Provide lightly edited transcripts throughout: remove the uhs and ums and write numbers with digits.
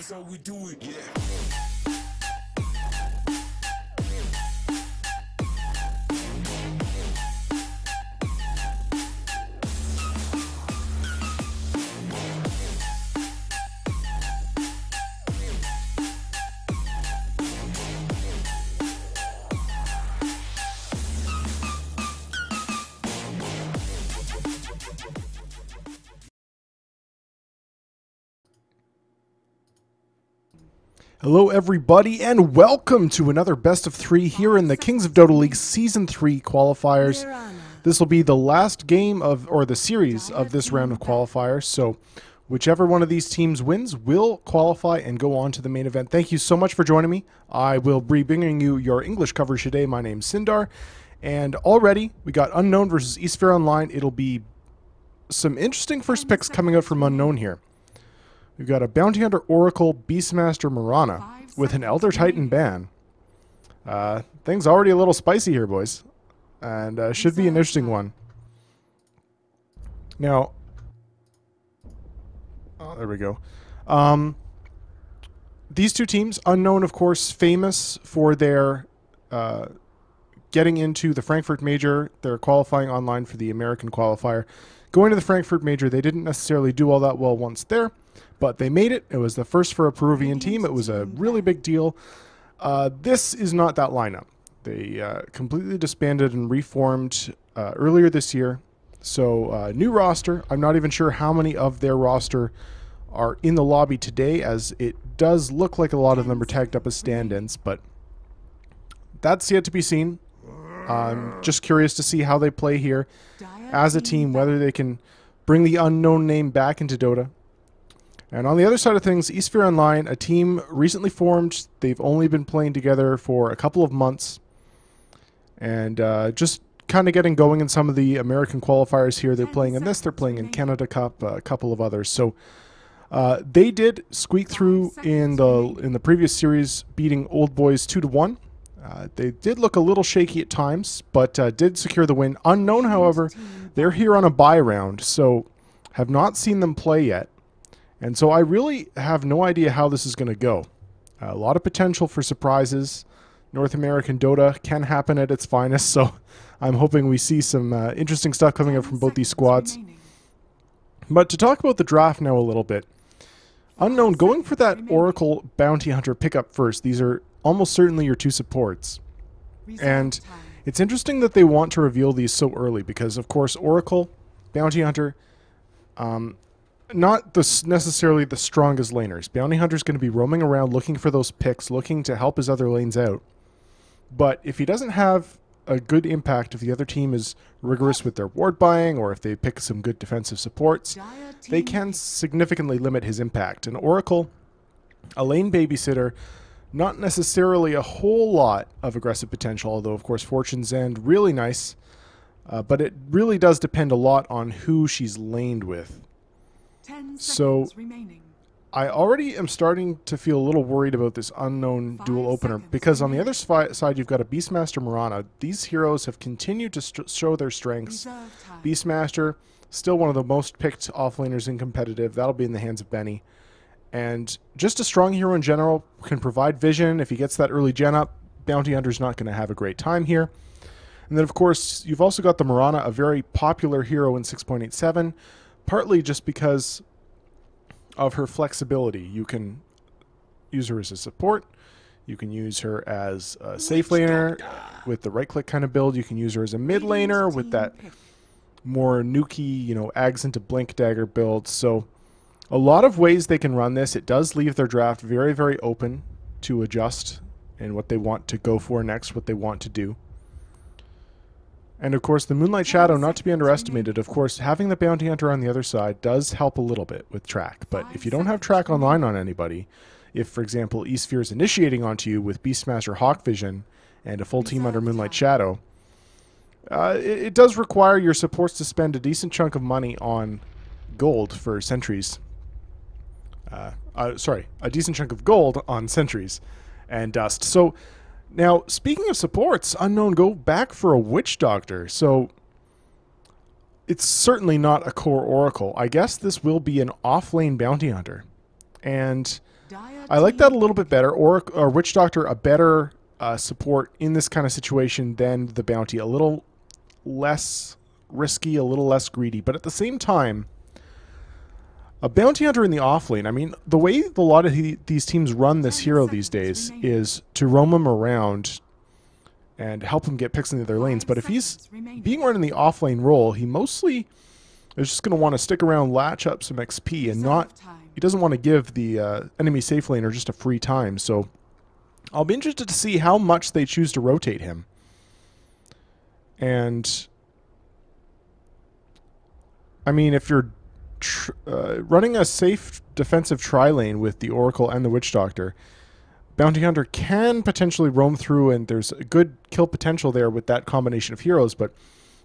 That's how we do it. Yeah. Hello everybody and welcome to another best of 3 here in the Kings of Dota League Season 3 qualifiers. This will be the last game of, or the series of this round of qualifiers, so whichever one of these teams wins will qualify and go on to the main event. Thank you so much for joining me. I will be bringing you your English coverage today. My name's Sindar, and already we got Unknown versus Esphere Online. It'll be some interesting first picks coming out from Unknown here. We've got a Bounty Hunter Oracle Beastmaster Mirana with an Elder Titan ban. Things already a little spicy here, boys. And should be an interesting one. Now, oh, there we go. These two teams, Unknown, of course, famous for their getting into the Frankfurt Major. They're qualifying online for the American qualifier. Going to the Frankfurt Major, they didn't necessarily do all that well once there, but they made it. It was the first for a Peruvian team. It was a really big deal. This is not that lineup. They completely disbanded and reformed earlier this year. So new roster. I'm not even sure how many of their roster are in the lobby today, as it does look like a lot of them are tagged up as stand-ins, but that's yet to be seen. I'm just curious to see how they play here as a team, whether they can bring the Unknown name back into Dota. And on the other side of things, Esphere Online, a team recently formed. They've only been playing together for a couple of months. And just kind of getting going in some of the American qualifiers here. They're playing in this, they're playing in Canada Cup, a couple of others. So they did squeak through in the previous series, beating Old Boys 2-1. They did look a little shaky at times, but did secure the win. Unknown, however, they're here on a bye round, so have not seen them play yet. And so I really have no idea how this is going to go. A lot of potential for surprises. North American Dota can happen at its finest, so I'm hoping we see some interesting stuff coming up from both these squads. But to talk about the draft now a little bit, Unknown going for that Oracle Bounty Hunter pickup first. These are almost certainly your two supports. And it's interesting that they want to reveal these so early because, of course, Oracle, Bounty Hunter, not necessarily the strongest laners. Bounty Hunter's going to be roaming around looking for those picks, looking to help his other lanes out. But if he doesn't have a good impact, if the other team is rigorous with their ward buying, or if they pick some good defensive supports, they can significantly limit his impact. And Oracle, a lane babysitter, not necessarily a whole lot of aggressive potential, although of course Fortune's End, really nice. But it really does depend a lot on who she's laned with. So I already am starting to feel a little worried about this Unknown dual opener, because on the other side you've got a Beastmaster Mirana. These heroes have continued to show their strengths. Beastmaster, still one of the most picked offlaners in competitive. That'll be in the hands of Benny. And just a strong hero in general, can provide vision. If he gets that early gen up, Bounty Hunter's not going to have a great time here. And then, of course, you've also got the Mirana, a very popular hero in 6.87, partly just because of her flexibility. You can use her as a support. You can use her as a safe laner with the right-click kind of build. You can use her as a mid laner with that more nukey, Ags into Blink Dagger build. So a lot of ways they can run this. It does leave their draft very, very open to adjust in what they want to go for next, what they want to do. And of course, the Moonlight Shadow, not to be underestimated. Of course, having the Bounty Hunter on the other side does help a little bit with track. But if you don't have track online on anybody, if, for example, Esphere is initiating onto you with Beastmaster Hawk Vision and a full team under Moonlight Shadow, it does require your supports to spend a decent chunk of money on gold for sentries. Sorry, a decent chunk of gold on sentries and dust. So now, speaking of supports, Unknown go back for a Witch Doctor. So it's certainly not a core Oracle. I guess this will be an off-lane Bounty Hunter. And I like that a little bit better, or Witch Doctor a better support in this kind of situation than the Bounty. A little less risky, a little less greedy, but at the same time, a Bounty Hunter in the offlane, I mean, the way a lot of these teams run this hero these days is to roam him around and help him get picks into their lanes, but if he's being run in the offlane role, he mostly is just going to want to stick around, latch up some XP, and he doesn't want to give the enemy safe laner just a free time, so I'll be interested to see how much they choose to rotate him. And I mean, if you're running a safe defensive tri-lane with the Oracle and the Witch Doctor, Bounty Hunter can potentially roam through, and there's a good kill potential there with that combination of heroes, but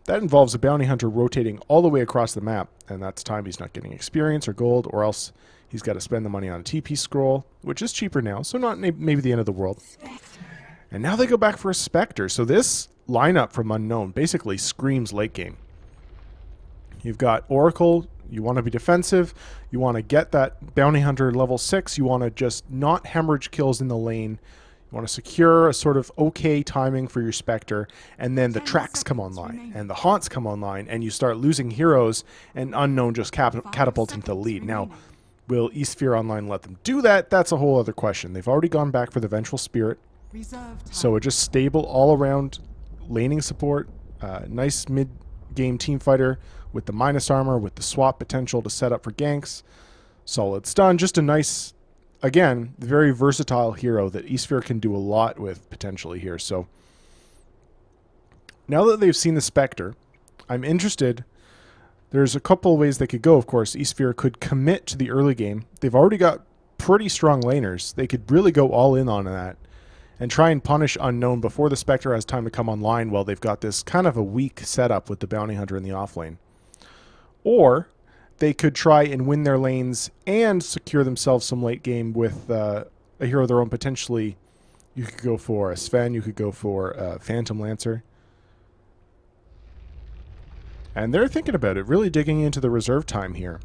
that involves a Bounty Hunter rotating all the way across the map, and that's time he's not getting experience or gold, or else he's got to spend the money on a TP scroll, which is cheaper now, so not maybe the end of the world. And now they go back for a Spectre, so this lineup from Unknown basically screams late game. You've got Oracle, you want to be defensive, you want to get that Bounty Hunter level 6, you want to just not hemorrhage kills in the lane, you want to secure a sort of okay timing for your Spectre, and then the tracks come online, and the haunts come online, and you start losing heroes, and Unknown just catapults into the lead. Now, will Esphere Online let them do that? That's a whole other question. They've already gone back for the Vengeful Spirit, so it's just stable all-around laning support, nice mid-game team fighter, with the minus armor, with the swap potential to set up for ganks, solid stun, just a nice, again, very versatile hero that Esphere can do a lot with potentially here. So now that they've seen the Spectre, I'm interested. There's a couple of ways they could go, of course. Esphere could commit to the early game. They've already got pretty strong laners. They could really go all in on that and try and punish Unknown before the Spectre has time to come online while they've got this kind of a weak setup with the Bounty Hunter in the offlane. Or they could try and win their lanes and secure themselves some late game with a hero of their own. Potentially, you could go for a Sven, you could go for a Phantom Lancer. And they're thinking about it, really digging into the reserve time here.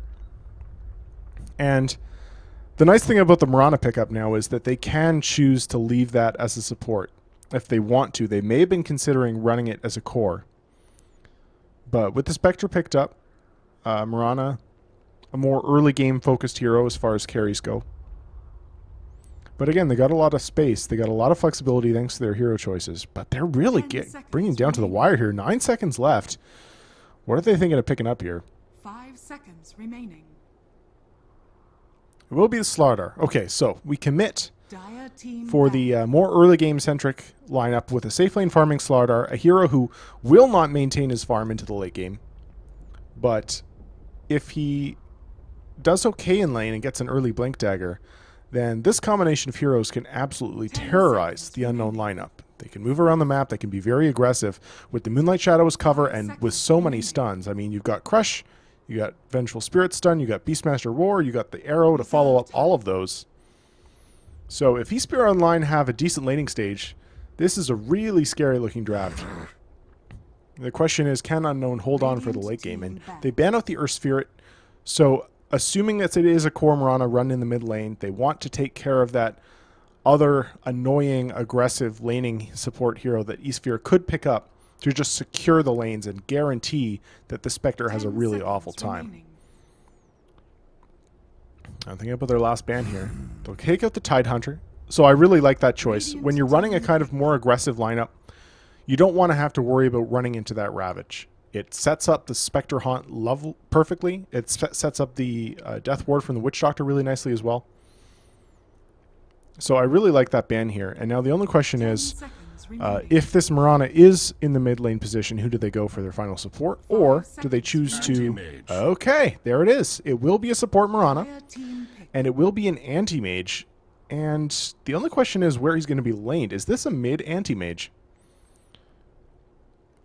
And the nice thing about the Mirana pickup now is that they can choose to leave that as a support if they want to. They may have been considering running it as a core. But with the Spectre picked up, Mirana, a more early game focused hero as far as carries go. But again, they got a lot of space. They got a lot of flexibility thanks to their hero choices. But they're really bringing down to the wire here. 9 seconds left. What are they thinking of picking up here? 5 seconds remaining. It will be the Slardar. Okay, so we commit for the more early game centric lineup with a safe lane farming Slardar, a hero who will not maintain his farm into the late game. But if he does okay in lane and gets an early Blink Dagger, then this combination of heroes can absolutely terrorize the Unknown lineup. They can move around the map, they can be very aggressive with the Moonlight Shadow as cover and with so many stuns. I mean, you've got Crush, you got Vengeful Spirit stun, you got Beastmaster Roar, you got the Arrow to follow up all of those. So if Esphere Online have a decent laning stage, this is a really scary looking draft. The question is, can Unknown hold on for the late game? And they ban out the Earth Spirit, so assuming that it is a core Mirana run in the mid lane, they want to take care of that other annoying, aggressive laning support hero that Esphere could pick up to just secure the lanes and guarantee that the Spectre has a really awful time. I'm thinking about their last ban here. They'll take out the Tidehunter. So I really like that choice. When you're running a kind of more aggressive lineup, you don't want to have to worry about running into that Ravage. It sets up the Spectre Haunt level perfectly. It sets up the Death Ward from the Witch Doctor really nicely as well. So I really like that ban here. And now the only question is, if this Mirana is in the mid lane position, who do they go for their final support? Or do they choose to... Okay, there it is. It will be a support Mirana, and it will be an anti-mage. And the only question is where he's going to be laned. Is this a mid anti-mage?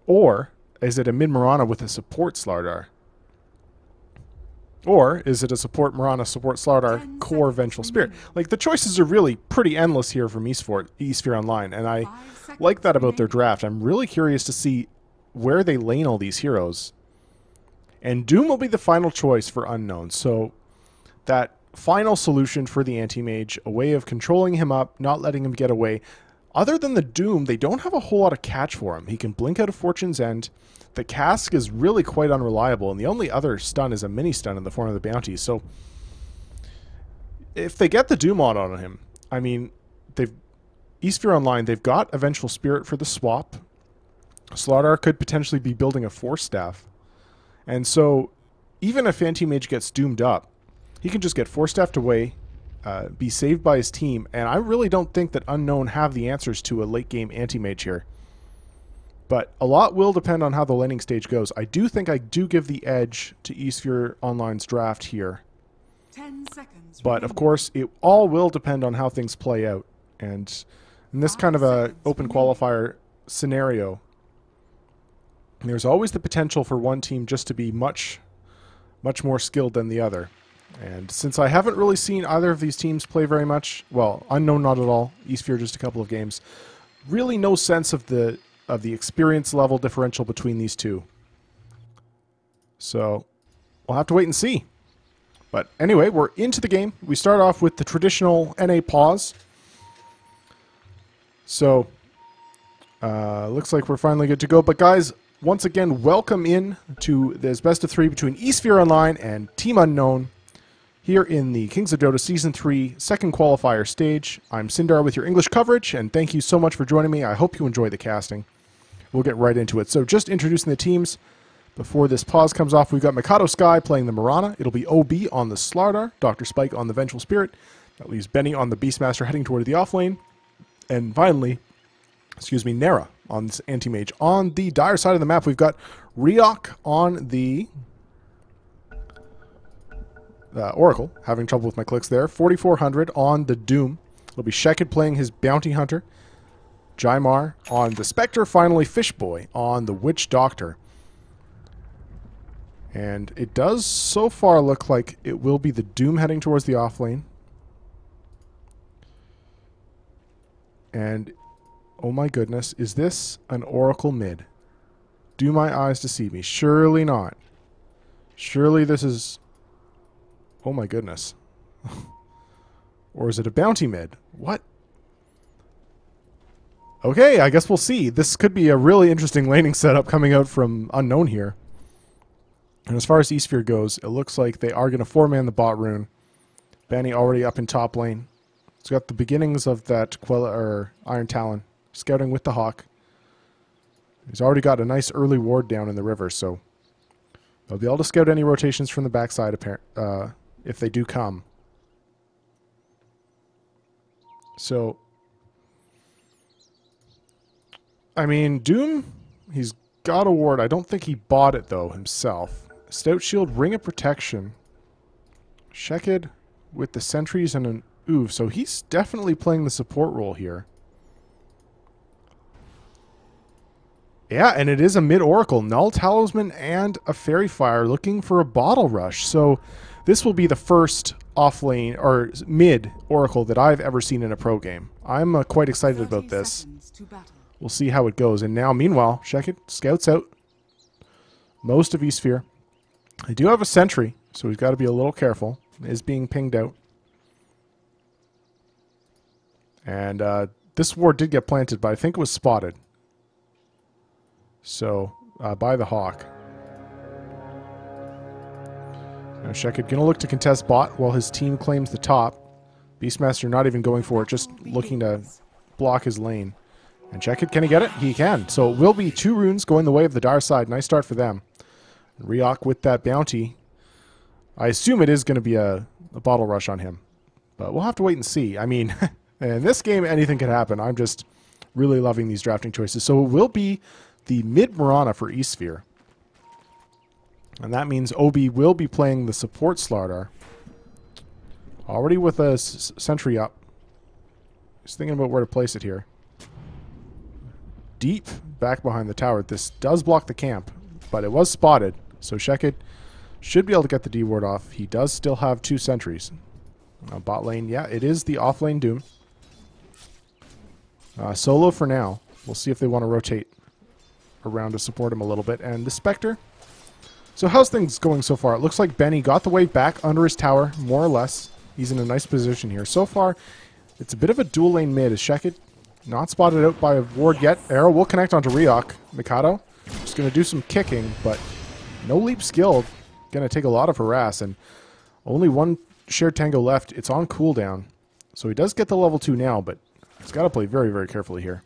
Or is it a mid Mirana with a support Slardar? Or is it a support Mirana, support Slardar, core Vengeful Spirit? Like, the choices are really pretty endless here from Esphere Online, and I like that about their draft. I'm really curious to see where they lane all these heroes. And Doom will be the final choice for Unknown, so that final solution for the Anti-Mage, a way of controlling him up, not letting him get away. Other than the Doom, they don't have a whole lot of catch for him. He can blink out of Fortune's End. The Cask is really quite unreliable, and the only other stun is a mini stun in the form of the Bounty. So if they get the Doom on him, I mean, Esphere Online, they've got a Vengeful Spirit for the swap. Slardar could potentially be building a Force Staff. And so even if Anti-Mage gets doomed up, he can just get Force Staffed away, be saved by his team, and I really don't think that Unknown have the answers to a late game Anti-Mage here. But a lot will depend on how the laning stage goes. I do think I do give the edge to Esphere Online's draft here. 10 seconds. But of course, it all will depend on how things play out. And in this kind of a open qualifier scenario, there's always the potential for one team just to be much more skilled than the other. And since I haven't really seen either of these teams play very much, well, Unknown not at all, Esphere just a couple of games, really no sense of the experience level differential between these two. So we'll have to wait and see. But anyway, we're into the game. We start off with the traditional NA pause. So looks like we're finally good to go. But guys, once again, welcome in to this best of 3 between Esphere Online and Team Unknown here in the Kings of Dota Season 3 second qualifier stage. I'm Sindar with your English coverage, and thank you so much for joining me. I hope you enjoy the casting. We'll get right into it. So just introducing the teams before this pause comes off. We've got Mikado Sky playing the Mirana. It'll be OB on the Slardar, Dr. Spike on the Vengeful Spirit. That leaves Benny on the Beastmaster heading toward the offlane. And finally, Nera on this Anti-Mage. On the dire side of the map, we've got Ryok on the Oracle, having trouble with my clicks there. 4400 on the Doom. It'll be Shekid playing his Bounty Hunter. Jaimar on the Spectre. Finally, Fishboy on the Witch Doctor. And it does so far look like it will be the Doom heading towards the offlane. And, oh my goodness, is this an Oracle mid? Do my eyes deceive me? Surely not. Surely this is... Oh my goodness. Or is it a Bounty mid? What? Okay, I guess we'll see. This could be a really interesting laning setup coming out from Unknown here. And as far as Esphere goes, it looks like they are going to 4-man the bot rune. Benny already up in top lane. It's got the beginnings of that Iron Talon scouting with the Hawk. He's already got a nice early ward down in the river, so they'll be able to scout any rotations from the backside if they do come. So, I mean, Doom, he's got a ward. I don't think he bought it, though, himself. Stout Shield, Ring of Protection. Shekid with the sentries and an Oof, so he's definitely playing the support role here. Yeah, and it is a mid-Oracle. Null Talisman and a Fairy Fire looking for a Bottle Rush. So this will be the first offlane or mid-Oracle that I've ever seen in a pro game. I'm quite excited about this. We'll see how it goes. And now, meanwhile, Shekid scouts out most of Esphere. I do have a sentry, so we've got to be a little careful. It is being pinged out. And this ward did get planted, but I think it was spotted. So, by the Hawk. Now Shekid going to look to contest bot while his team claims the top. Beastmaster not even going for it, just looking to block his lane. And Shekid, can he get it? He can. So it will be 2 runes going the way of the dire side. Nice start for them. Ryok with that bounty. I assume it is going to be a bottle rush on him. But we'll have to wait and see. I mean... In this game, anything could happen. I'm just really loving these drafting choices. So it will be the mid-Mirana for Esphere. And that means OB will be playing the support Slardar. Already with a sentry up. Just thinking about where to place it here. Deep back behind the tower. This does block the camp, but it was spotted. So Shekid should be able to get the D ward off. He does still have 2 sentries. Bot lane, yeah, it is the off-lane Doom. Solo for now. We'll see if they want to rotate around to support him a little bit. And the Spectre. So how's things going so far? It looks like Benny got the wave back under his tower, more or less. He's in a nice position here. So far, it's a bit of a dual lane mid. Is Sheket not spotted out by a ward yet? Arrow will connect onto Ryok. Mikado just going to do some kicking, but no leap skilled. Going to take a lot of harass, and only one shared tango left. It's on cooldown. So he does get the level 2 now, but he's got to play very, very carefully here.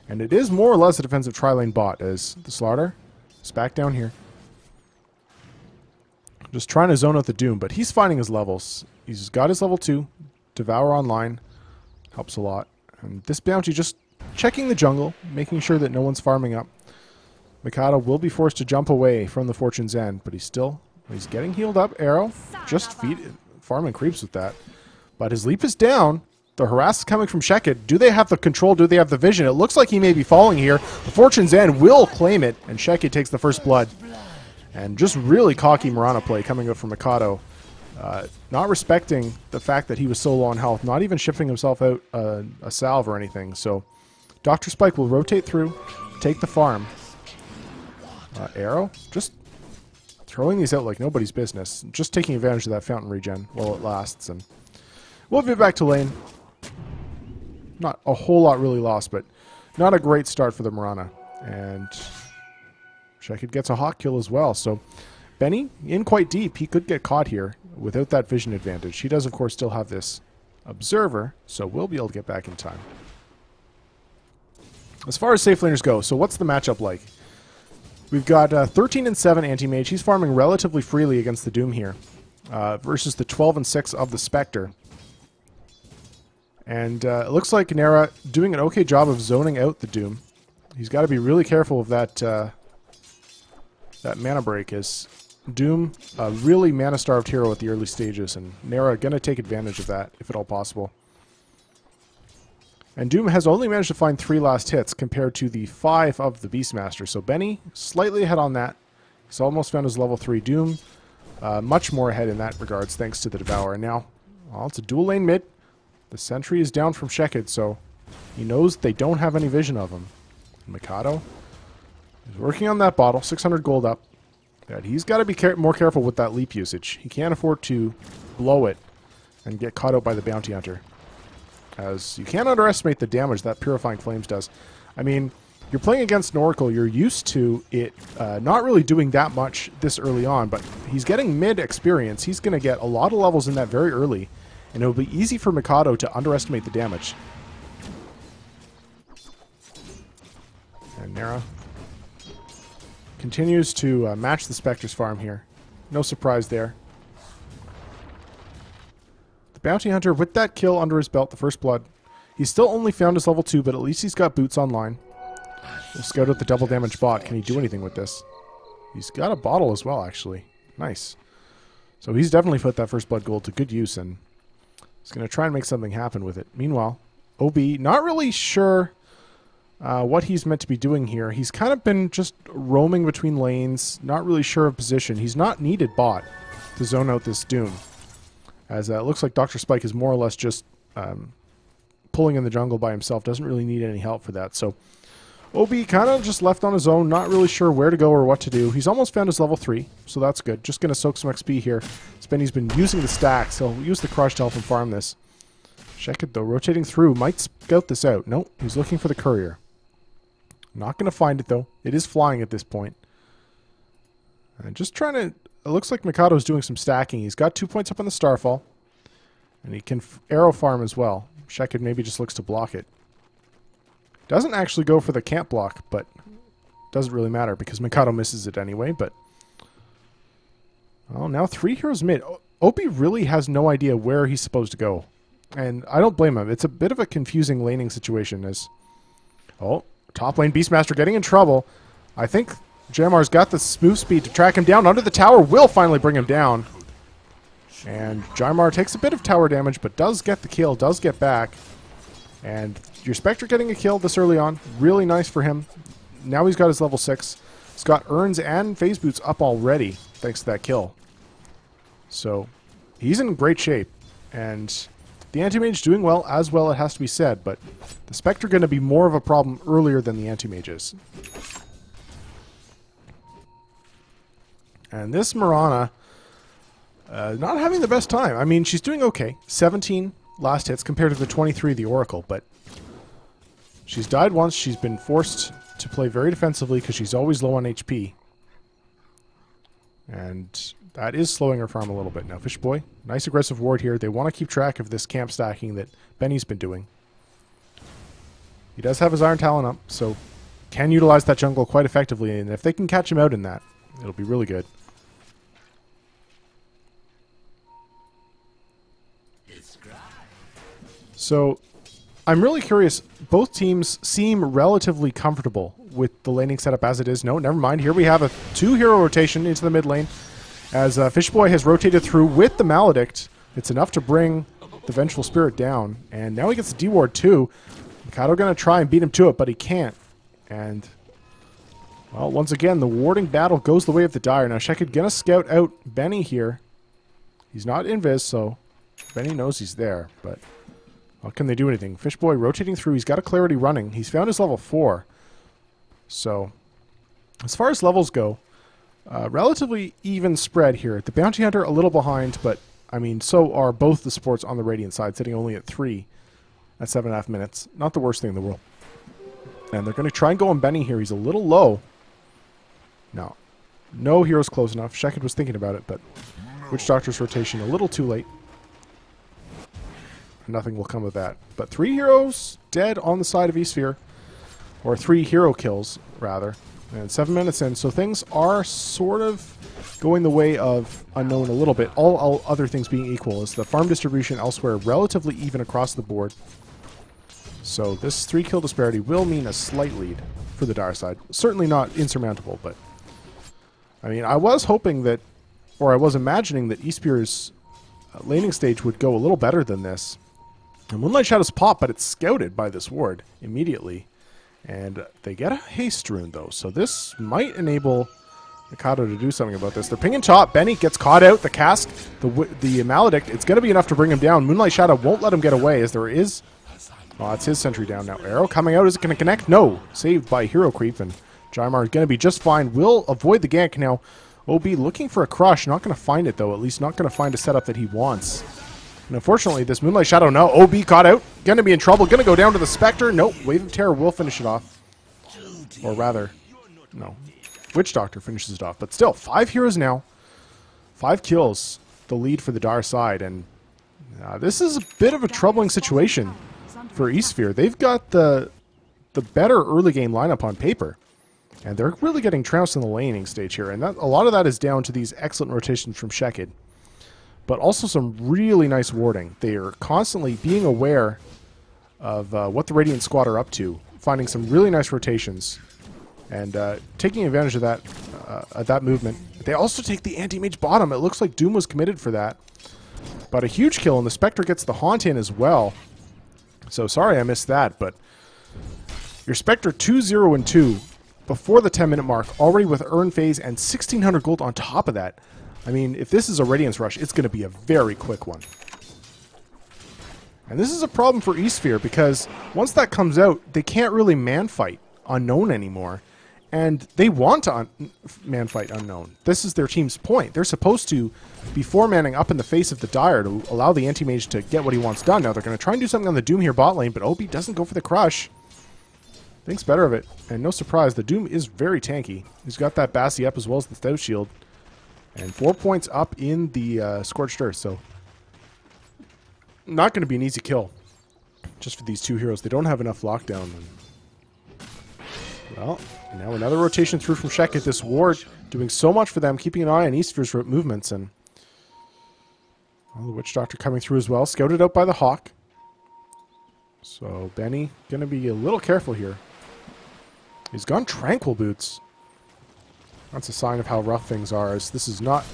And it is more or less a defensive tri-lane bot, as the Slaughter is back down here. Just trying to zone out the Doom, but he's finding his levels. He's got his level 2. Devour online. Helps a lot. And this bounty just checking the jungle, making sure that no one's farming up. Mikado will be forced to jump away from the Fortune's End, but he's getting healed up. Arrow just farming creeps with that. But his leap is down. The harass is coming from Sheket. Do they have the control? Do they have the vision? It looks like he may be falling here. The Fortune's End will claim it, and Sheket takes the first blood. And just really cocky Mirana play coming out from Mikado. Not respecting the fact that he was so low on health. Not even shipping himself out a salve or anything. So Dr. Spike will rotate through, take the farm. Arrow just throwing these out like nobody's business. Just taking advantage of that fountain regen while it lasts. And we'll be back to lane. Not a whole lot really lost, but not a great start for the Mirana. And Sheket gets a hot kill as well. So Benny in quite deep. He could get caught here without that vision advantage. He does, of course, still have this observer, so we'll be able to get back in time. As far as safe laners go, so what's the matchup like? We've got 13 and 7 anti-mage. He's farming relatively freely against the Doom here, versus the 12 and 6 of the Spectre. And it looks like Nera doing an okay job of zoning out the Doom. He's got to be really careful of that that mana break, as Doom, a really mana-starved hero at the early stages, and Nera going to take advantage of that, if at all possible. And Doom has only managed to find 3 last hits compared to the 5 of the Beastmaster. So Benny, slightly ahead on that. He's almost found his level 3. Doom, much more ahead in that regards, thanks to the Devour. And now, well, it's a dual lane mid. The sentry is down from Sheket, so he knows they don't have any vision of him. Mikado is working on that bottle, 600 gold up. That he's got to be more careful with that leap usage. He can't afford to blow it and get caught out by the bounty hunter, as you can't underestimate the damage that Purifying Flames does. I mean, you're playing against an Oracle, you're used to it not really doing that much this early on, but he's getting mid experience. He's going to get a lot of levels in that very early, and it'll be easy for Mikado to underestimate the damage. And Nera continues to match the Spectre's farm here. No surprise there. The Bounty Hunter with that kill under his belt, the first blood. He's still only found his level 2, but at least he's got boots online. We'll scout out the double damage bot. Can he do anything with this? He's got a bottle as well, actually. Nice. So he's definitely put that first blood gold to good use, and he's going to try and make something happen with it. Meanwhile, OB, not really sure what he's meant to be doing here. He's kind of been just roaming between lanes, not really sure of position. He's not needed bot to zone out this Doom, as it looks like Dr. Spike is more or less just pulling in the jungle by himself. Doesn't really need any help for that. So OB kind of just left on his own, not really sure where to go or what to do. He's almost found his level 3, so that's good. Just going to soak some XP here. Spenny's been using the stacks. He'll use the crush to help him farm this. Sheket, though, rotating through. Might scout this out. Nope, he's looking for the courier. Not going to find it, though. It is flying at this point. And just trying to... It looks like Mikado's doing some stacking. He's got 2 points up on the Starfall. And he can arrow farm as well. Sheket maybe just looks to block it. Doesn't actually go for the camp block, but doesn't really matter because Mikado misses it anyway. But well, now 3 heroes mid. Opie really has no idea where he's supposed to go. And I don't blame him. It's a bit of a confusing laning situation as... Oh, top lane Beastmaster getting in trouble. I think Jamar's got the smooth speed to track him down. Under the tower will finally bring him down. And Jamar takes a bit of tower damage, but does get the kill, does get back. And your Spectre getting a kill this early on. Really nice for him. Now he's got his level 6. He's got Urns and Phase Boots up already, thanks to that kill. So, he's in great shape. And the Anti-Mage doing well, as well it has to be said, but the Spectre going to be more of a problem earlier than the Anti-Mage is. And this Mirana, not having the best time. I mean, she's doing okay. 17 last hits compared to the 23 of the Oracle, but she's died once. She's been forced to play very defensively because she's always low on HP. And that is slowing her farm a little bit. Now, Fishboy, nice aggressive ward here. They want to keep track of this camp stacking that Benny's been doing. He does have his Iron Talon up, so can utilize that jungle quite effectively. And if they can catch him out in that, it'll be really good. So, I'm really curious. Both teams seem relatively comfortable with the laning setup as it is. No, never mind. Here we have a 2-hero rotation into the mid lane. As Fishboy has rotated through with the Maledict. It's enough to bring the Vengeful Spirit down. And now he gets the D-Ward too. Mikado going to try and beat him to it, but he can't. And, well, once again, the warding battle goes the way of the Dire. Now, Shekid going to scout out Benny here. He's not invis, so Benny knows he's there, but how can they do anything? Fishboy rotating through. He's got a Clarity running. He's found his level 4. So, as far as levels go, relatively even spread here. The Bounty Hunter a little behind, but, I mean, so are both the supports on the Radiant side, sitting only at 3 at 7.5 minutes. Not the worst thing in the world. And they're going to try and go on Benny here. He's a little low. No. No heroes close enough. Shekid was thinking about it, but Witch Doctor's rotation a little too late. Nothing will come of that. But 3 heroes dead on the side of Esphere. Or 3 hero kills, rather. And 7 minutes in. So things are sort of going the way of Unknown a little bit. All other things being equal. Is the farm distribution elsewhere relatively even across the board. So this 3-kill disparity will mean a slight lead for the Dire side. Certainly not insurmountable, but I mean, I was hoping that, or I was imagining that Esphere's laning stage would go a little better than this. And Moonlight Shadow's pop, but it's scouted by this ward immediately. And they get a haste rune, though. So this might enable Mikado to do something about this. They're pinging top. Benny gets caught out. The cask, the Maledict, it's going to be enough to bring him down. Moonlight Shadow won't let him get away, as there is... Oh, it's his sentry down now. Arrow coming out. Is it going to connect? No. Saved by hero creep, and Jymar is going to be just fine. Will avoid the gank now. OB looking for a crush. Not going to find it, though. At least not going to find a setup that he wants. And unfortunately, this Moonlight Shadow, no. OB caught out. Going to be in trouble. Going to go down to the Spectre. Nope. Wave of Terror will finish it off. Or rather, no. Witch Doctor finishes it off. But still, 5 heroes now. 5 kills. The lead for the Dire side. And this is a bit of a troubling situation for Esphere. They've got the better early game lineup on paper. And they're really getting trounced in the laning stage here. And a lot of that is down to these excellent rotations from Shekid. But also some really nice warding. They are constantly being aware of what the Radiant squad are up to. Finding some really nice rotations. And taking advantage of that movement. They also take the anti-mage bottom. It looks like Doom was committed for that. But a huge kill, and the Spectre gets the haunt in as well. So sorry I missed that, but your Spectre 2-0-2 before the 10-minute mark, already with Earn Phase and 1,600 gold on top of that. I mean, if this is a Radiance Rush, it's going to be a very quick one. And this is a problem for Esphere, because once that comes out, they can't really man-fight Unknown anymore. And they want to man-fight Unknown. This is their team's point. They're supposed to be 4-manning up in the face of the Dire to allow the anti-mage to get what he wants done. Now they're going to try and do something on the Doom here bot lane, but OB doesn't go for the crush. Thinks better of it. And no surprise, the Doom is very tanky. He's got that Bassi up as well as the Stout Shield. And 4 points up in the Scorched Earth, so not going to be an easy kill. Just for these 2 heroes. They don't have enough lockdown. Well, now another rotation through from Shekid. This ward doing so much for them, keeping an eye on Esphere's movements. And well, the Witch Doctor coming through as well. Scouted out by the Hawk. So Benny going to be a little careful here. He's gone Tranquil Boots. That's a sign of how rough things are, as this is not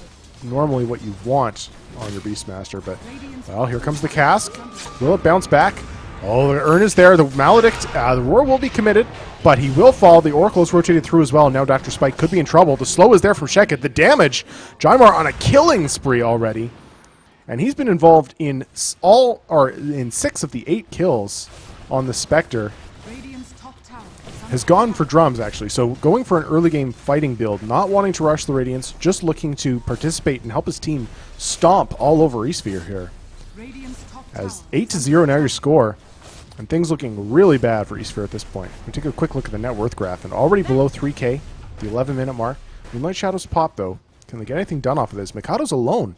normally what you want on your Beastmaster. But, well, here comes the cask. Will it bounce back? Oh, the Urn is there. The Maledict, the Roar will be committed, but he will fall. The Oracle is rotated through as well. Now Dr. Spike could be in trouble. The slow is there from Shekid. The damage. Jymar on a killing spree already. And he's been involved in in 6 of the 8 kills on the Spectre. has gone for drums, actually. So going for an early game fighting build, not wanting to rush the Radiants, just looking to participate and help his team stomp all over Esphere here. As 8-0 now your score, and things looking really bad for Esphere at this point. We take a quick look at the net worth graph, and already below 3K, the 11-minute mark. Moonlight Shadows pop, though. Can they get anything done off of this? Mikado's alone.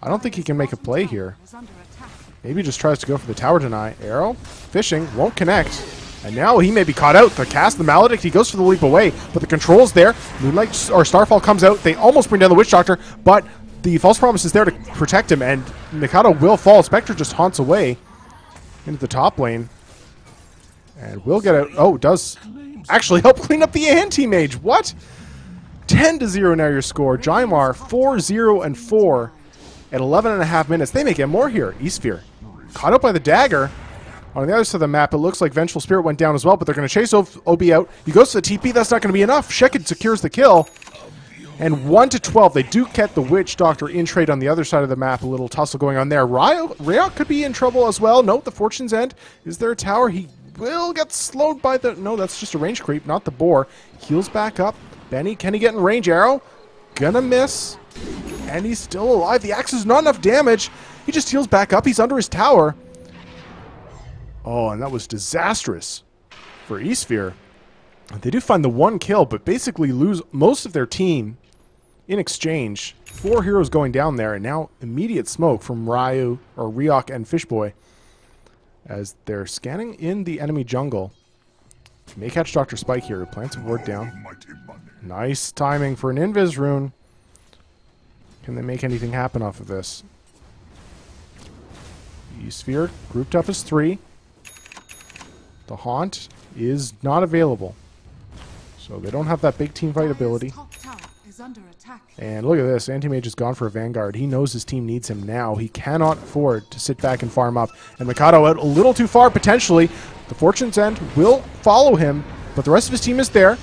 I don't think he can make a play here. Maybe he just tries to go for the tower deny. Arrow, fishing, won't connect. And now he may be caught out. The cast, the Maledict, he goes for the leap away, but the control's there. Moonlight or Starfall comes out. They almost bring down the Witch Doctor, but the False Promise is there to protect him, and Mikado will fall. Spectre just haunts away into the top lane. And will get out. Oh, does actually help clean up the anti-mage. What? 10-0 now your score. Jymar 4-0-4 at 11.5 minutes. They may get more here. Esphere caught up by the dagger. On the other side of the map, it looks like Vengeful Spirit went down as well, but they're going to chase OB out. He goes to the TP. That's not going to be enough. Shekid secures the kill. And 1-12. They do get the Witch Doctor in trade on the other side of the map. A little tussle going on there. Ryok could be in trouble as well. Note the Fortune's End. Is there a tower? He will get slowed by the... No, that's just a range creep, not the boar. Heals back up. Benny, can he get in range? Arrow. Gonna miss. And he's still alive. The axe is not enough damage. He just heals back up. He's under his tower. Oh, and that was disastrous for Esphere. They do find the one kill, but basically lose most of their team in exchange. 4 heroes going down there, and now immediate smoke from Ryu, or Ryok and Fishboy, as they're scanning in the enemy jungle. May catch Dr. Spike here, who plants a ward down. Nice timing for an Invis rune. Can they make anything happen off of this? Esphere grouped up as 3. The Haunt is not available. So they don't have that big team fight ability. And look at this. Anti-Mage is gone for a Vanguard. He knows his team needs him now. He cannot afford to sit back and farm up. And Mikado out a little too far, potentially. The Fortune's End will follow him, but the rest of his team is there.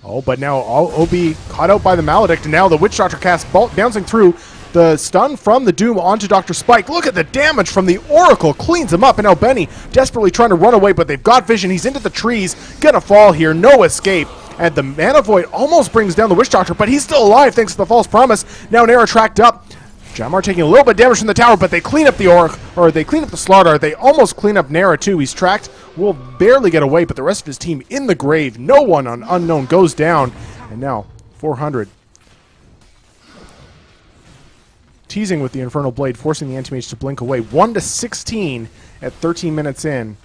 Oh, but now OB caught out by the Maledict, and now the Witch Doctor cast bouncing through. The stun from the Doom onto Dr. Spike. Look at the damage from the Oracle. Cleans him up. And now Benny desperately trying to run away, but they've got vision. He's into the trees. Gonna fall here. No escape. And the Mana Void almost brings down the Witch Doctor, but he's still alive thanks to the False Promise. Now Nara tracked up. Jamar taking a little bit of damage from the tower, but they clean up the Oracle, or they clean up the Slaughter. They almost clean up Nara too. He's tracked. Will barely get away, but the rest of his team in the grave. No one on Unknown goes down. And now 400. Teasing with the Infernal Blade, forcing the Anti-Mage to blink away. 1-16 at 13 minutes in.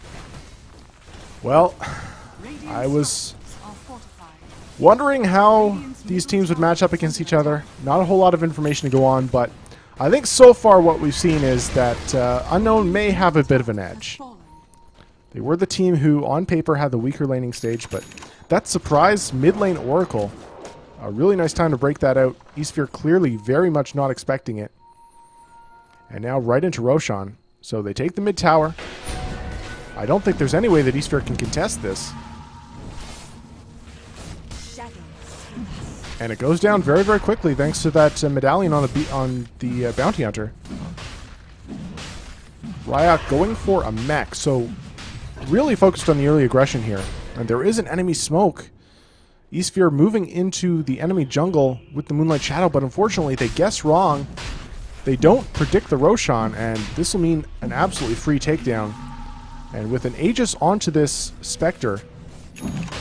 Well, I was wondering how these teams would match up against each other. Not a whole lot of information to go on, but I think so far what we've seen is that Unknown may have a bit of an edge. They were the team who, on paper, had the weaker laning stage, but that surprise mid-lane Oracle, a really nice time to break that out. Esphere clearly very much not expecting it. And now right into Roshan. So they take the mid tower. I don't think there's any way that Esphere can contest this. And it goes down very, very quickly thanks to that medallion on the Bounty Hunter. Ryok going for a mech. So really focused on the early aggression here. And there is an enemy smoke. Esphere moving into the enemy jungle with the Moonlight Shadow, but unfortunately they guess wrong. They don't predict the Roshan, and this will mean an absolutely free takedown. And with an Aegis onto this Spectre,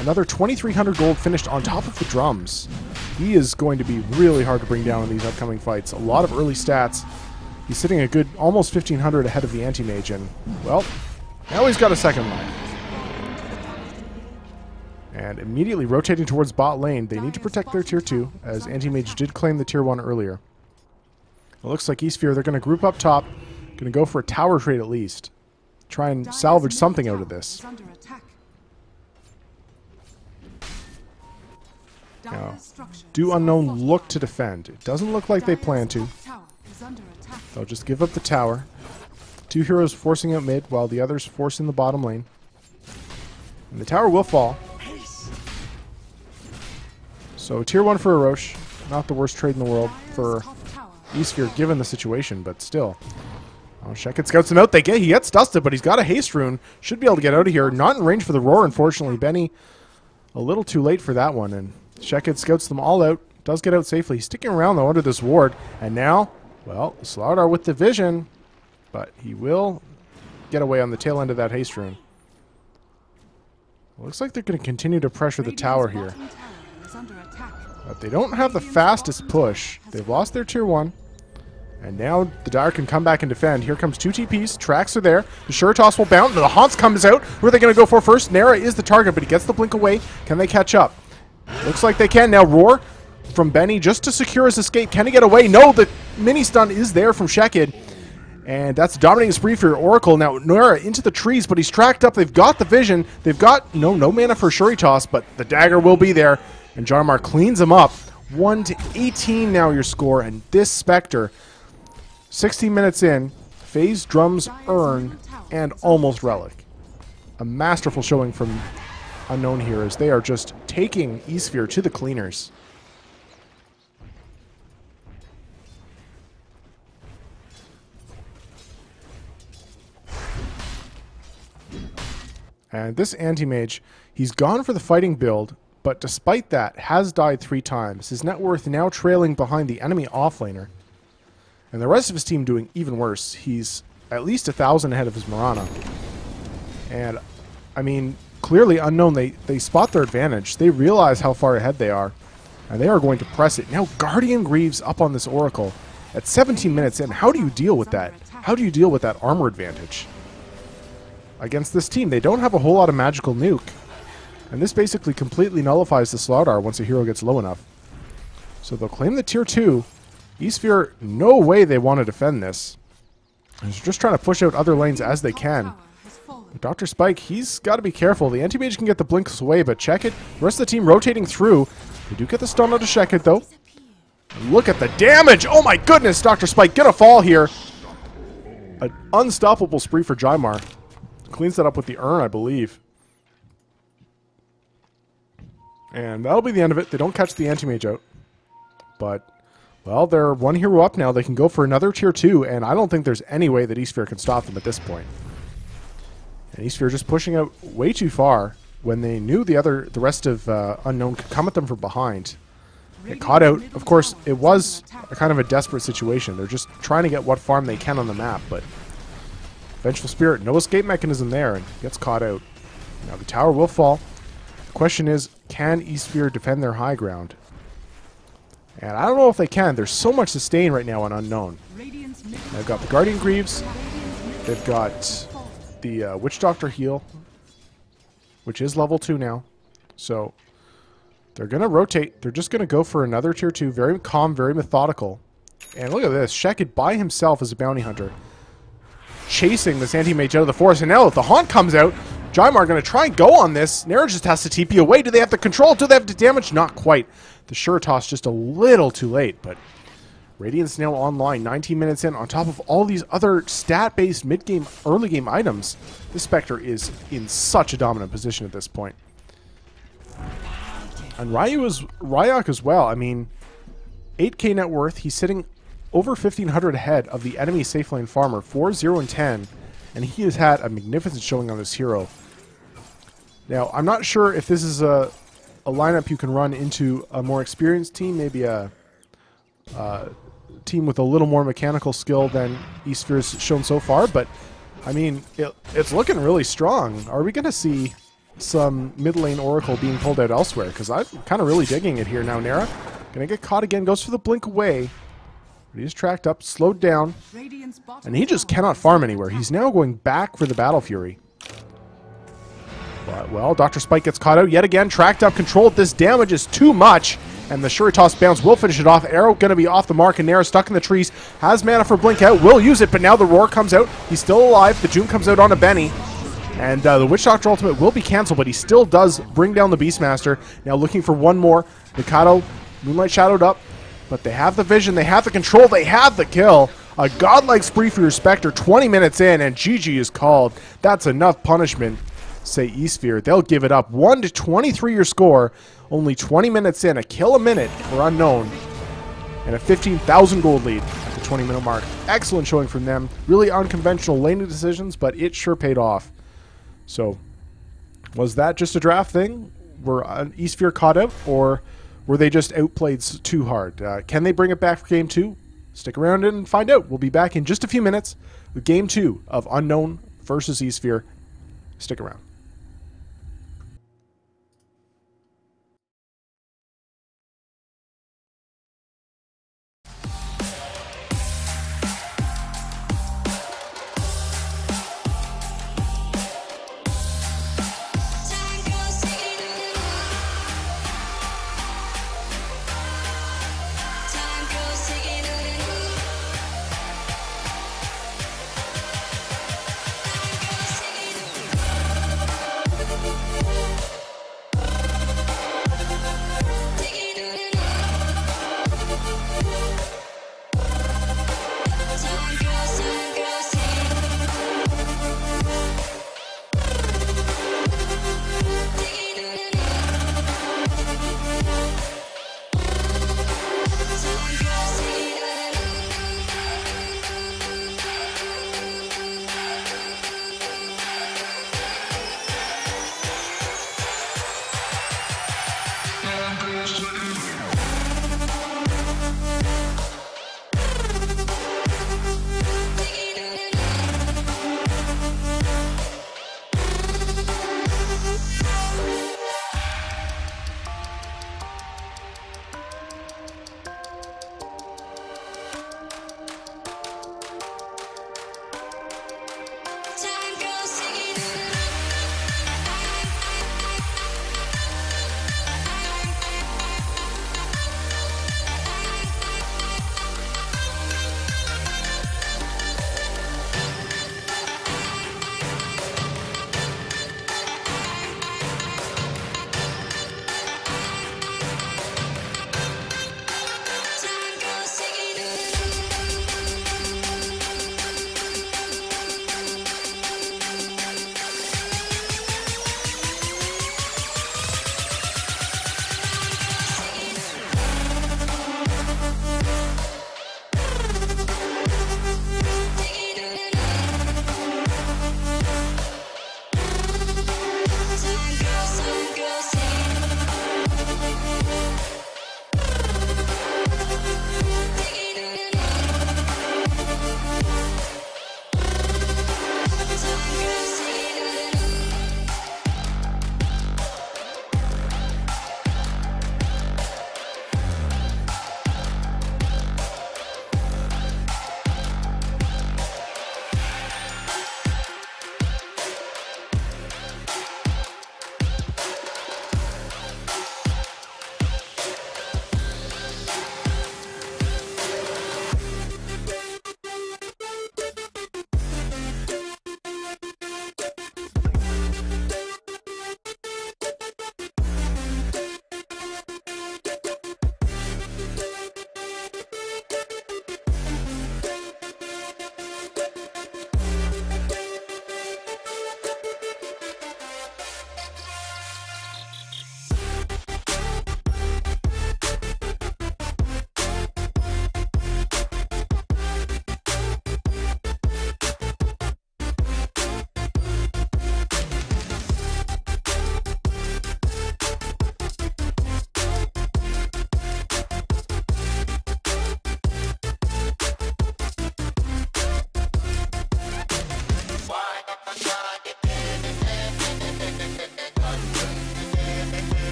another 2,300 gold finished on top of the drums. He is going to be really hard to bring down in these upcoming fights. A lot of early stats. He's sitting a good almost 1,500 ahead of the Anti-Mage, and, well, now he's got a second life. And immediately rotating towards bot lane. They need to protect their tier 2, as Anti-Mage did claim the tier 1 earlier. It looks like Esphere, they're going to group up top. Going to go for a tower trade at least. Try and salvage something out of this. Now, do Unknown look to defend? It doesn't look like they plan to. They'll just give up the tower. 2 heroes forcing out mid, while the others force in the bottom lane. And the tower will fall. So tier 1 for Orochi. Not the worst trade in the world for Esphere given the situation, but still. Oh, Shekid scouts him out. He gets dusted, but he's got a haste rune. Should be able to get out of here. Not in range for the roar, unfortunately. Benny a little too late for that one, and Shekid scouts them all out. Does get out safely. He's sticking around, though, under this ward. And now, well, Slardar with the vision, but he will get away on the tail end of that haste rune. Looks like they're going to continue to pressure the tower here. But they don't have the fastest push. They've lost their tier 1. And now the Dire can come back and defend. Here comes 2 TPs. Tracks are there. The Sure Toss will bounce. The Haunts comes out. Who are they going to go for first? Nara is the target, but he gets the blink away. Can they catch up? Looks like they can. Now Roar from Benny just to secure his escape. Can he get away? No, the mini stun is there from Shekid. And that's dominating spree for Oracle. Now Nara into the trees, but he's tracked up. They've got the vision. They've got no mana for Shuri Toss, but the dagger will be there. And Jarmar cleans him up. 1-18 now your score. And this Spectre, 16 minutes in, phase, drums, urn, and almost relic. A masterful showing from Unknown here as they are just taking Esphere to the cleaners. And this anti-mage, he's gone for the fighting build, but despite that, has died 3 times. His net worth now trailing behind the enemy offlaner. And the rest of his team doing even worse. He's at least 1,000 ahead of his Mirana. And, I mean, clearly Unknown, they spot their advantage. They realize how far ahead they are. And they are going to press it. Now Guardian Greaves up on this Oracle. At 17 minutes in, how do you deal with that? How do you deal with that armor advantage? Against this team, they don't have a whole lot of magical nuke. And this basically completely nullifies the Slardar once a hero gets low enough. So they'll claim the tier 2. Esphere, no way they want to defend this. They're just trying to push out other lanes as they can. But Dr. Spike, he's got to be careful. The anti-mage can get the blinks away, but check it. The rest of the team rotating through. They do get the stun out to check it, though. And look at the damage! Oh my goodness, Dr. Spike, get a fall here. An unstoppable spree for Jymar. Cleans that up with the urn, I believe. And that'll be the end of it. They don't catch the anti-mage out. But, well, they're 1 hero up now. They can go for another tier 2, and I don't think there's any way that Esphere can stop them at this point. And Esphere just pushing out way too far when they knew the rest of Unknown could come at them from behind. They caught out. Of course, it was a kind of a desperate situation. They're just trying to get what farm they can on the map, but Vengeful Spirit, no escape mechanism there, and gets caught out. Now the tower will fall. The question is, can Esphere defend their high ground? And I don't know if they can. There's so much sustain right now on Unknown. They've got the Guardian Greaves. They've got the Witch Doctor heal, which is level 2 now. So they're going to rotate. They're just going to go for another tier 2. Very calm, very methodical. And look at this. Shekid by himself as a bounty hunter, chasing this anti-mage out of the forest. And now if the Haunt comes out, Jymar going to try and go on this. Nara just has to TP away. Do they have the control? Do they have the damage? Not quite. The Sure Toss just a little too late, but Radiant's now online, 19 minutes in. On top of all these other stat-based mid-game, early-game items, this Spectre is in such a dominant position at this point. And Ryak as well. I mean, 8k net worth. He's sitting over 1,500 ahead of the enemy safe lane farmer, 4, 0, and 10. And he has had a magnificent showing on this hero. Now, I'm not sure if this is a lineup you can run into a more experienced team, maybe a team with a little more mechanical skill than Esphere's shown so far, but I mean, it's looking really strong. Are we going to see some mid lane Oracle being pulled out elsewhere? Because I'm kind of really digging it here now. Nara going to get caught again, goes for the blink away. But he's tracked up, slowed down, and he just cannot farm anywhere. He's now going back for the Battle Fury. But, well, Dr. Spike gets caught out yet again, tracked up, controlled. This damage is too much, and the Shuri Toss bounce will finish it off. Arrow going to be off the mark, and Nara stuck in the trees. Has mana for blink out, will use it, but now the Roar comes out. He's still alive. The June comes out onto Benny. And the Witch Doctor ultimate will be cancelled, but he still does bring down the Beastmaster. Now looking for one more. Mikado, Moonlight shadowed up, but they have the vision, they have the control, they have the kill. A godlike spree for your Spectre, 20 minutes in, and GG is called. That's enough punishment, say Esphere. They'll give it up. 1-23 your score, only 20 minutes in, a kill a minute for Unknown, and a 15,000 gold lead at the 20-minute mark. Excellent showing from them. Really unconventional laning decisions, but it sure paid off. So, was that just a draft thing? Were Esphere caught out, or were they just outplayed too hard? Can they bring it back for Game 2? Stick around and find out. We'll be back in just a few minutes with Game 2 of Unknown versus Esphere. Stick around.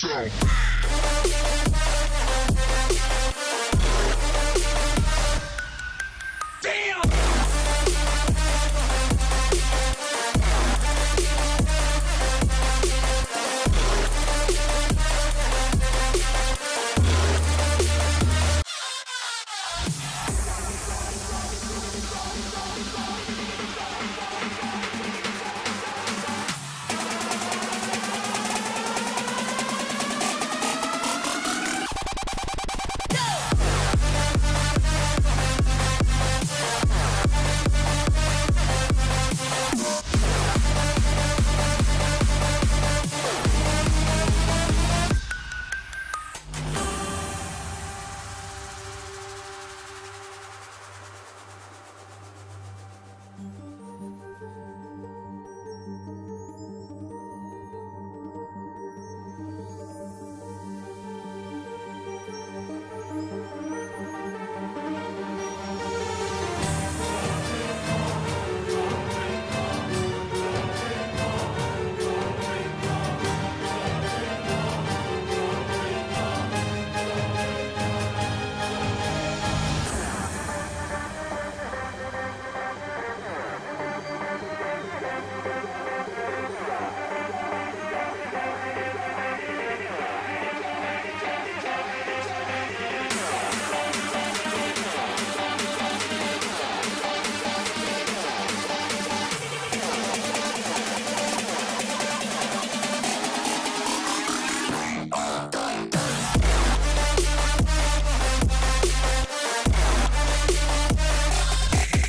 sound.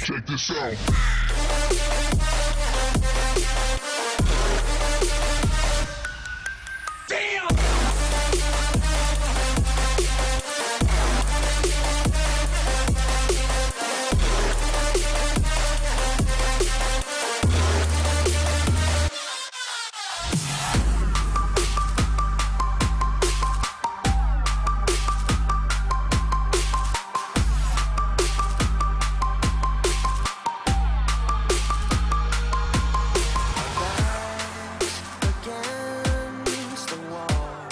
Check this out. Against the wall,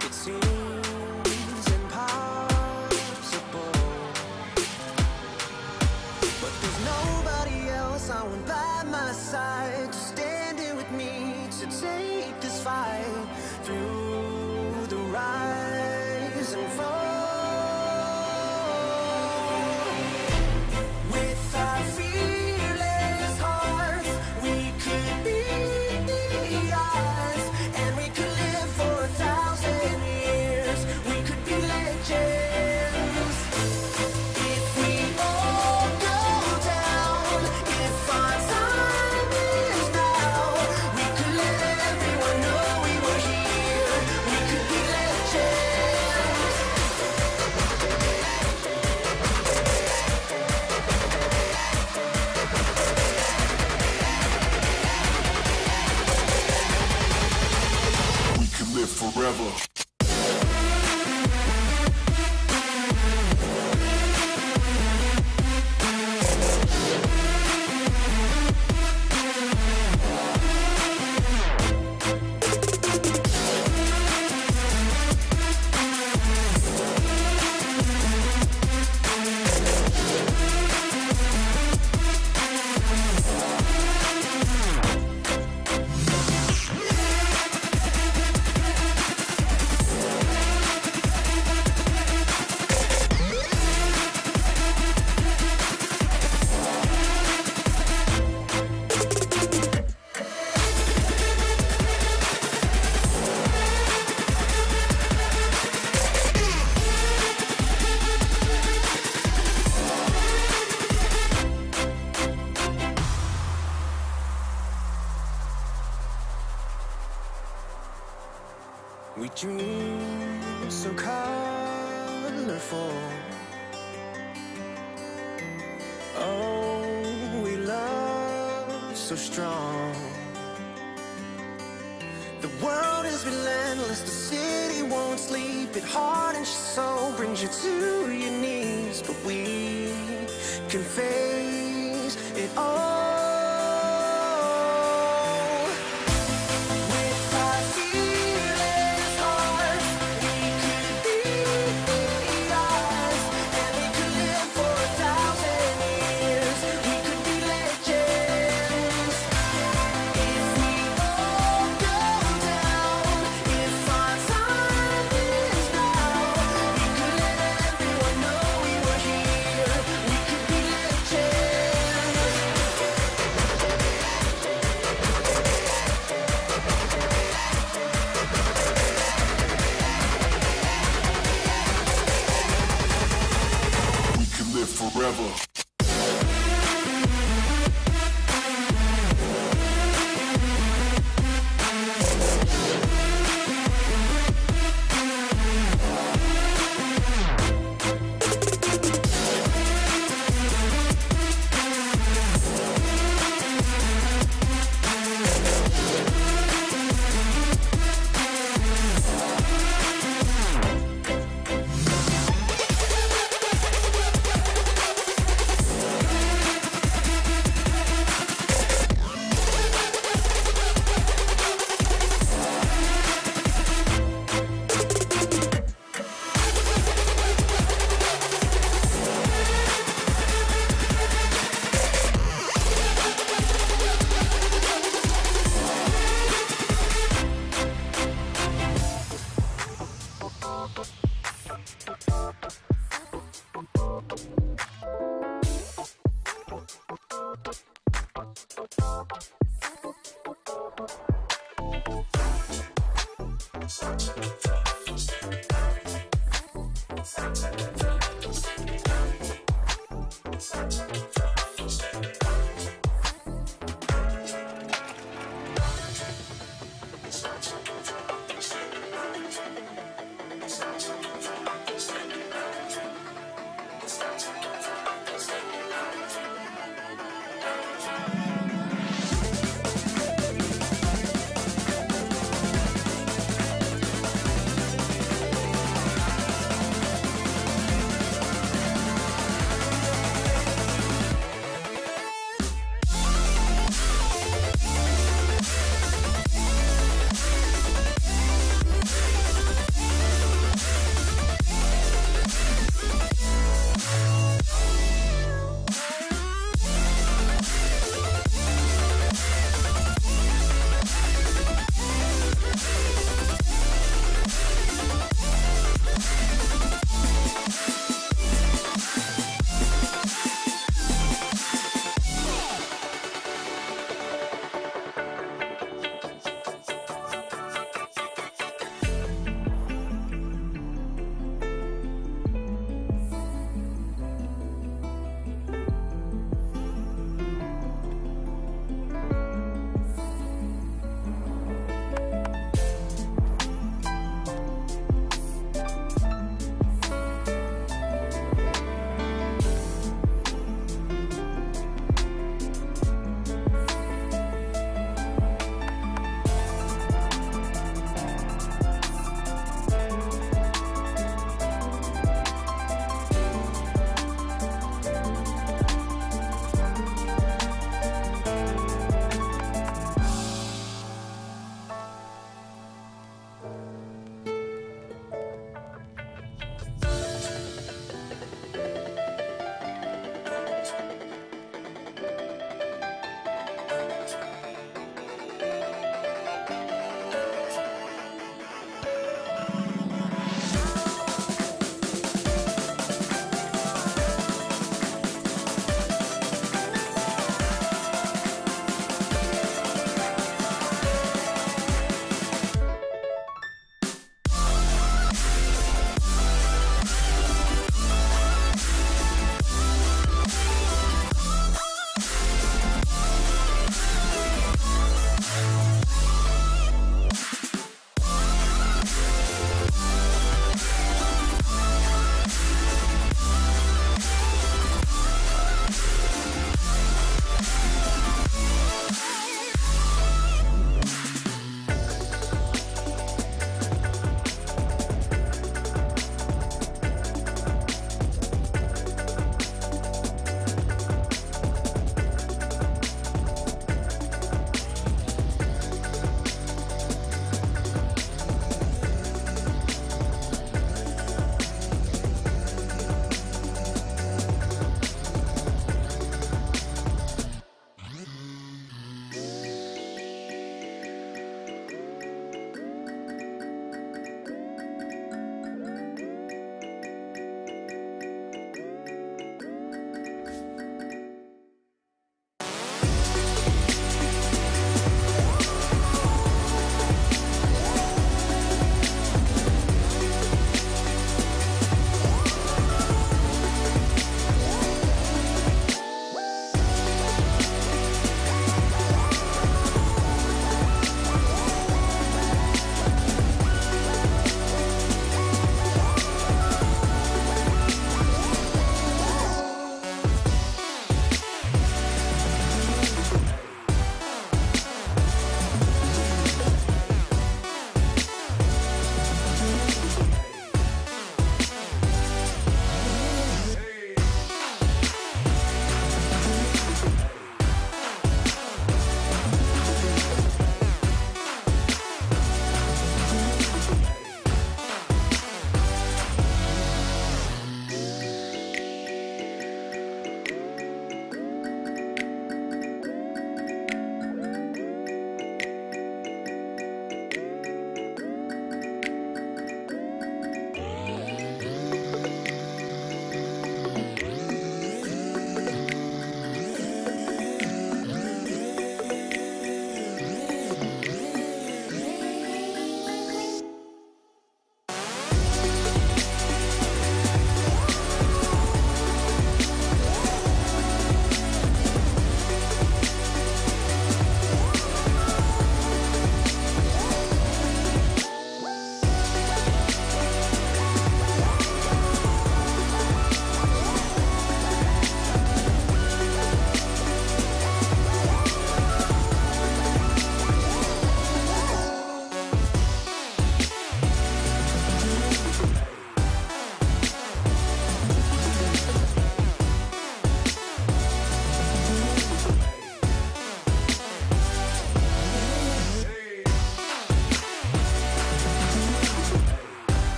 it seems impossible, but there's nobody else. I want by my side to stand here with me to take this fight through the rise and fall. With our fearless hearts, we could be the odds, and we could live for 1,000 years. We could be legends. If we all go down, if our time is now, we could let everyone know we were here. We could be legends. We can live forever. We dream so colorful. Oh, we love so strong. The world is relentless, the city won't sleep. It hardens your soul, brings you to your knees. But we can face it all. With our forever.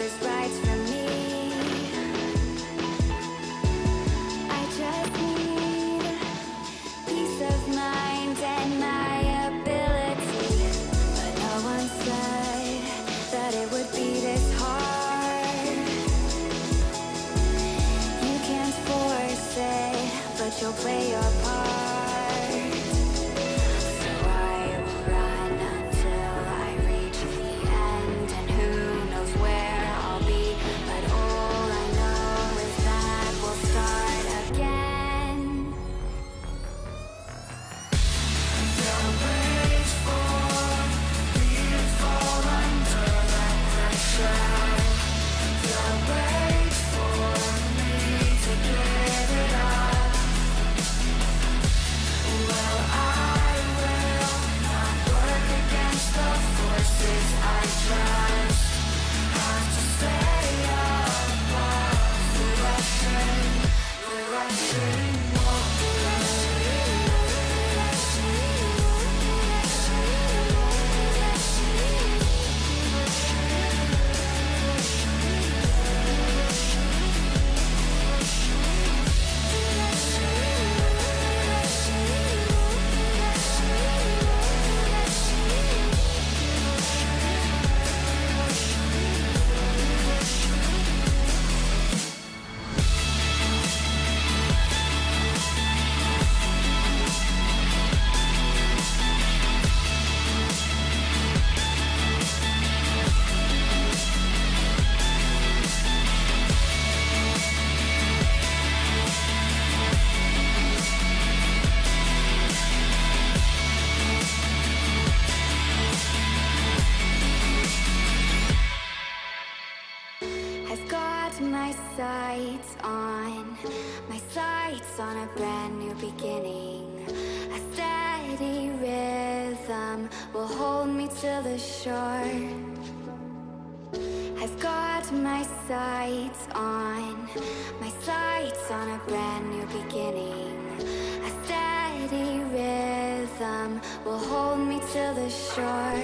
is right for me. I just need peace of mind and my ability. But no one said that it would be this hard. You can't force it, but you'll play your part. So I will run until I reach the end, and who knows where I'll be. But all I know is that we'll start again. Don't wait for me to fall under that pressure. Don't wait for me to give it up. Well, I will not work against the forces I trust. Have to stay above the rushing, the rushing I've got my sights on a brand new beginning. A steady rhythm will hold me to the shore. I've got my sights on a brand new beginning. A steady rhythm will hold me to the shore.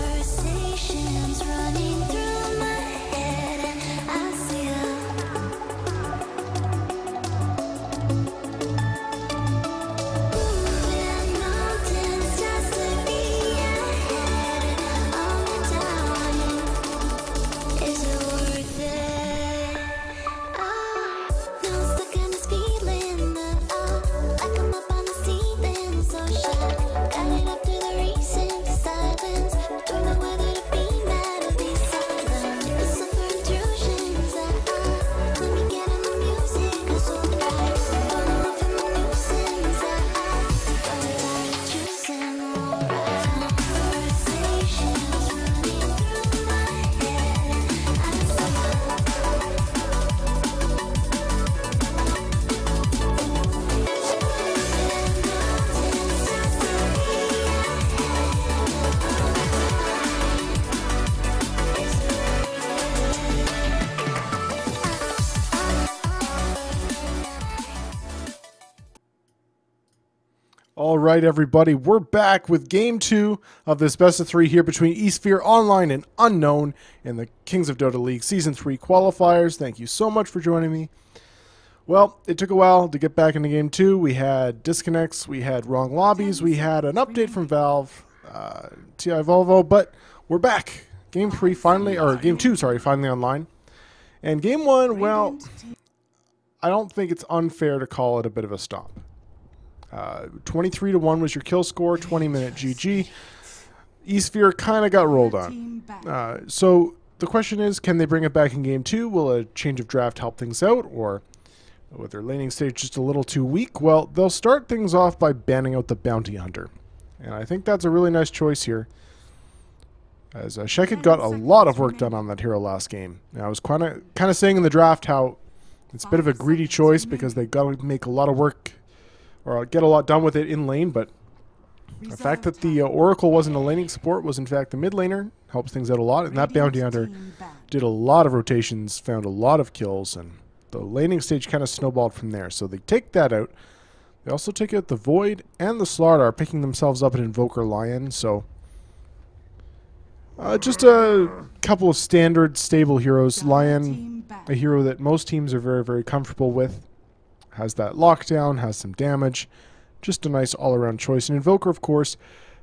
Conversations running through my head, and I see moving mountains just to be ahead. On and down, is it worth it? No, stuck in this feeling that like I'm up on the ceiling, so shy. Got it up to the reason to silence. Don't know whether to be mad or be silent. Listen for intrusions that let me get in the music. I'm so bright. Don't know if I'm a nuisance that but I choosing alright. Conversations running through my head, and I see All right, everybody, we're back with Game 2 of this best of 3 here between Esphere Online and Unknown in the Kings of Dota League Season 3 qualifiers. Thank you so much for joining me. Well, it took a while to get back into Game 2. We had disconnects, we had wrong lobbies, we had an update from Valve, TI Volvo, but we're back. Game 3 finally, or Game 2, sorry, finally online. And Game 1, well, I don't think it's unfair to call it a bit of a stomp. 23-1 was your kill score, 20-minute GG. Esphere kind of got rolled on. Team back. So the question is, can they bring it back in game 2? Will a change of draft help things out, or with their laning stage just a little too weak? Well, they'll start things off by banning out the Bounty Hunter. And I think that's a really nice choice here, as Shekid got a lot of work done on that hero last game. And I was kind of saying in the draft how it's a bit of a greedy choice because they got to make a lot of work or get a lot done with it in lane, but the fact that the Oracle wasn't a laning support, was in fact the mid laner, helps things out a lot. And that Bounty Hunter did a lot of rotations, found a lot of kills, and the laning stage kind of snowballed from there. So they take that out. They also take out the Void and the Slardar, picking themselves up an Invoker Lion. So just a couple of standard stable heroes. Lion, a hero that most teams are very, very comfortable with. Has that lockdown, has some damage. Just a nice all-around choice. And Invoker, of course,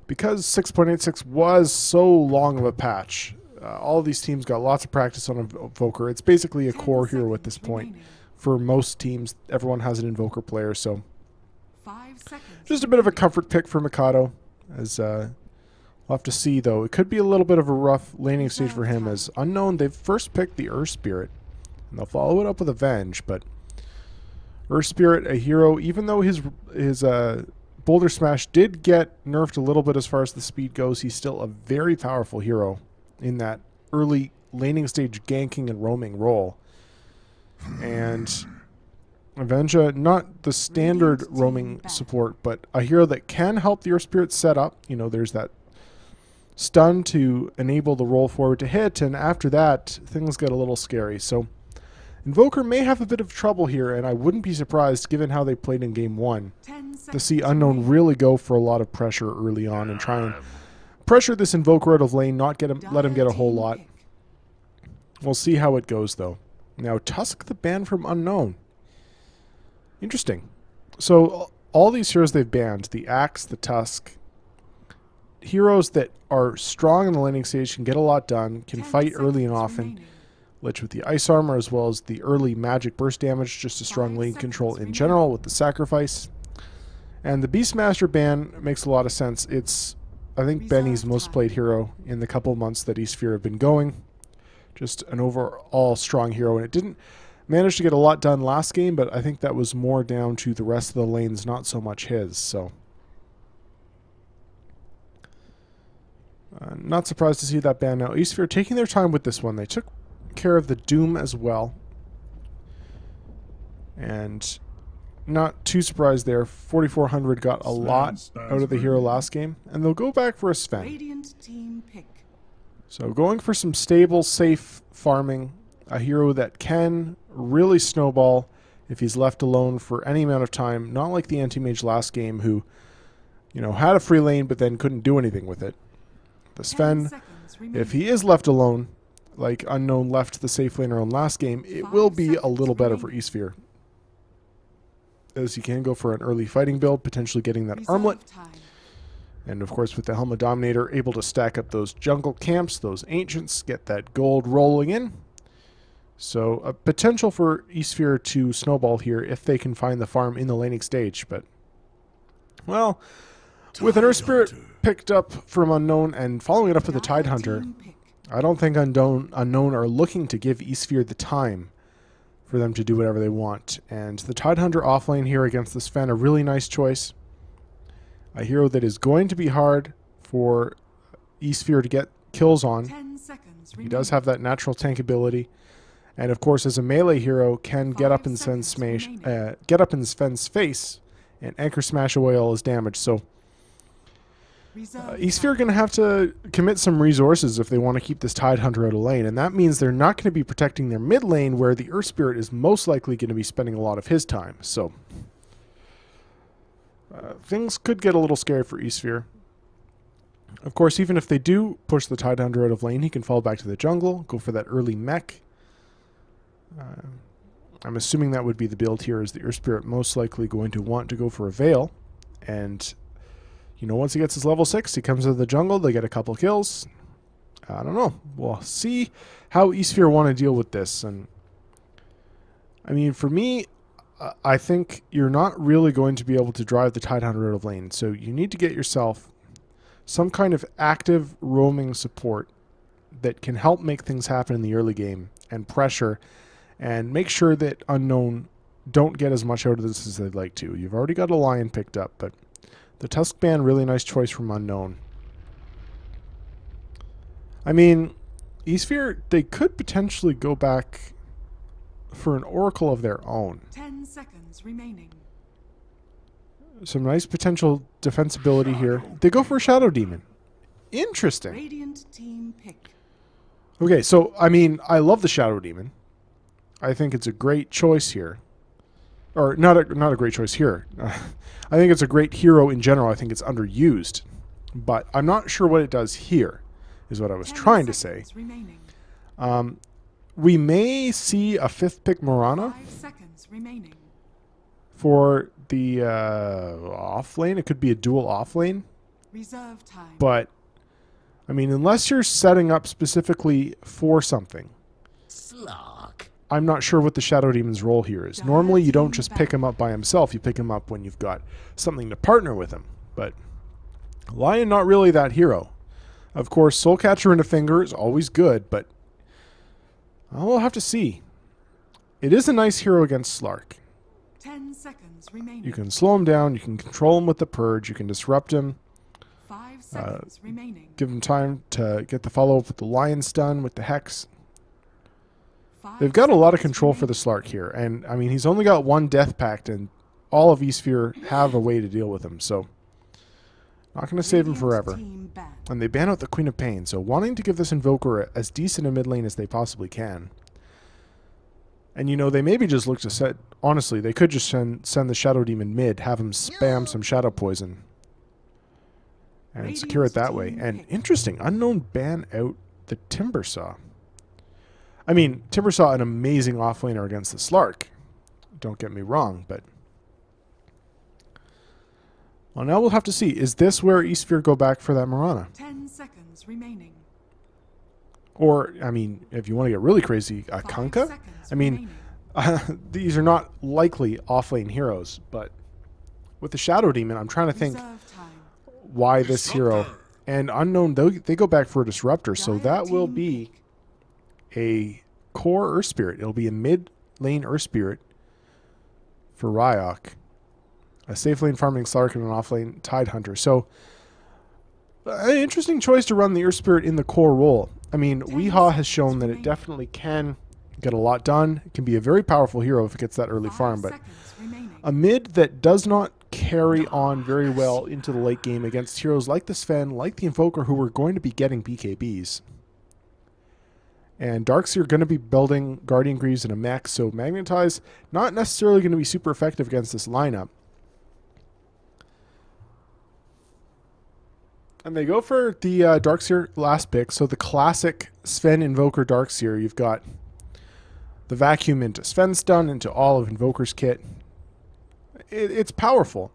because 6.86 was so long of a patch, all of these teams got lots of practice on Invoker. It's basically a core hero at this point. For most teams, everyone has an Invoker player, so 5 seconds. just a bit of a comfort pick for Mikado. As we'll have to see, though. It could be a little bit of a rough laning stage for him, as Unknown, they've first picked the Earth Spirit, and they'll follow it up with Avenge, but Earth Spirit, a hero, even though his Boulder Smash did get nerfed a little bit as far as the speed goes, he's still a very powerful hero in that early laning stage ganking and roaming role. And Avenger, not the standard roaming support, but a hero that can help the Earth Spirit set up. You know, there's that stun to enable the roll forward to hit, and after that, things get a little scary. So Invoker may have a bit of trouble here, and I wouldn't be surprised, given how they played in Game 1, to see Unknown really go for a lot of pressure early on and try and pressure this Invoker out of lane, not let him get a whole lot. We'll see how it goes, though. Now, Tusk the ban from Unknown. Interesting. So, all these heroes they've banned, the Axe, the Tusk, heroes that are strong in the laning stage, can get a lot done, can fight early and often. Lich with the ice armor, as well as the early magic burst damage, just a strong lane control in general with the sacrifice. And the Beastmaster ban makes a lot of sense. It's, I think, Benny's most played hero in the couple months that Esphere have been going. Just an overall strong hero, and it didn't manage to get a lot done last game, but I think that was more down to the rest of the lanes, not so much his. So not surprised to see that ban now. Esphere taking their time with this one. They took care of the Doom as well, and not too surprised there. 4,400 got a lot out of the hero last game, and they'll go back for a Sven. Radiant team pick. So going for some stable, safe farming, a hero that can really snowball if he's left alone for any amount of time, not like the anti-mage last game who, you know, had a free lane but then couldn't do anything with it. The Sven, if he is left alone, like Unknown left the safe laner on last game, it will be a little better for Esphere, as you can go for an early fighting build, potentially getting that armlet. And of course, with the Helm of Dominator, able to stack up those jungle camps, those ancients, get that gold rolling in. So a potential for Esphere to snowball here if they can find the farm in the laning stage. But, well, with an Earth Spirit picked up from Unknown and following it up with a Tide Hunter, I don't think Unknown are looking to give Esphere the time for them to do whatever they want. And the Tide Hunter offlane here against the Sven, a really nice choice. A hero that is going to be hard for Esphere to get kills on. 10 seconds He does have that natural tank ability. And of course, as a melee hero, can get up in Sven's face and anchor smash away all his damage. So Esphere going to have to commit some resources if they want to keep this Tide Hunter out of lane, and that means they're not going to be protecting their mid lane, where the Earth Spirit is most likely going to be spending a lot of his time. So things could get a little scary for Esphere. Of course, even if they do push the Tide Hunter out of lane, he can fall back to the jungle, go for that early mech. I'm assuming that would be the build here, is the Earth Spirit most likely going to want to go for a Veil, and you know, once he gets his level 6, he comes out of the jungle, they get a couple kills. I don't know. We'll see how Esphere want to deal with this. And I mean, for me, I think you're not really going to be able to drive the Tidehunter out of lane. So you need to get yourself some kind of active roaming support that can help make things happen in the early game and pressure and make sure that Unknown don't get as much out of this as they'd like to. You've already got a Lion picked up, but the Tusk Band, really nice choice from Unknown. I mean, Esphere, they could potentially go back for an Oracle of their own. 10 seconds remaining. Some nice potential defensibility here. They go for a Shadow Demon. Interesting. Radiant team pick. Okay, so, I mean, I love the Shadow Demon. I think it's a great choice here. Or, not a great choice here. I think it's a great hero in general. I think it's underused. But I'm not sure what it does here, is what I was 10 trying to say. seconds remaining. We may see a 5th pick Mirana 5 seconds remaining. for the off lane. It could be a dual off lane. Reserve time. But, I mean, unless you're setting up specifically for something, I'm not sure what the Shadow Demon's role here is. Normally, you don't just pick him up by himself. You pick him up when you've got something to partner with him. But Lion, not really that hero. Of course, Soul Catcher in a finger is always good, but we'll have to see. It is a nice hero against Slark. 10 seconds remaining. You can slow him down. You can control him with the Purge. You can disrupt him. 5 seconds remaining. Give him time to get the follow-up with the Lion Stun, with the Hex. 5 They've got a lot of seconds control for the Slark here. And, I mean, he's only got one Death Pact, and all of Esphere have a way to deal with him. So, not going to save him Radiant forever. team banned. And they ban out the Queen of Pain. So, wanting to give this Invoker as decent a mid lane as they possibly can. And, you know, they maybe just look to set... Honestly, they could just send the Shadow Demon mid, have him spam some Shadow Poison, and secure it that way. And interesting, Unknown ban out the Timbersaw. I mean, Timbersaw, an amazing offlaner against the Slark. Don't get me wrong, but... Well, now we'll have to see. Is this where Esphere go back for that Mirana? 10 seconds remaining. Or, I mean, if you want to get really crazy, a 5 Kunkka? seconds I mean, remaining. these are not likely offlane heroes, but with the Shadow Demon, I'm trying to think Reserve time. why this hero. And Unknown, they go back for a Disruptor, so Dire that will team be pick. a core Earth Spirit. It'll be a mid lane Earth Spirit for Ryok. A safe lane farming Slark and an off lane Tidehunter. So, an interesting choice to run the Earth Spirit in the core role. I mean, 10 Weehaw has seconds shown that it remaining. definitely can get a lot done. It can be a very powerful hero if it gets that early 5 farm, but seconds remaining. a mid that does not carry on very well into the late game against heroes like the Sven, like the Invoker, who are going to be getting BKBs. And Darkseer are going to be building Guardian Greaves in a mech, so Magnetize not necessarily going to be super effective against this lineup. And they go for the Darkseer last pick, so the classic Sven Invoker Darkseer. You've got the vacuum into Sven stun, into all of Invoker's kit. It's powerful,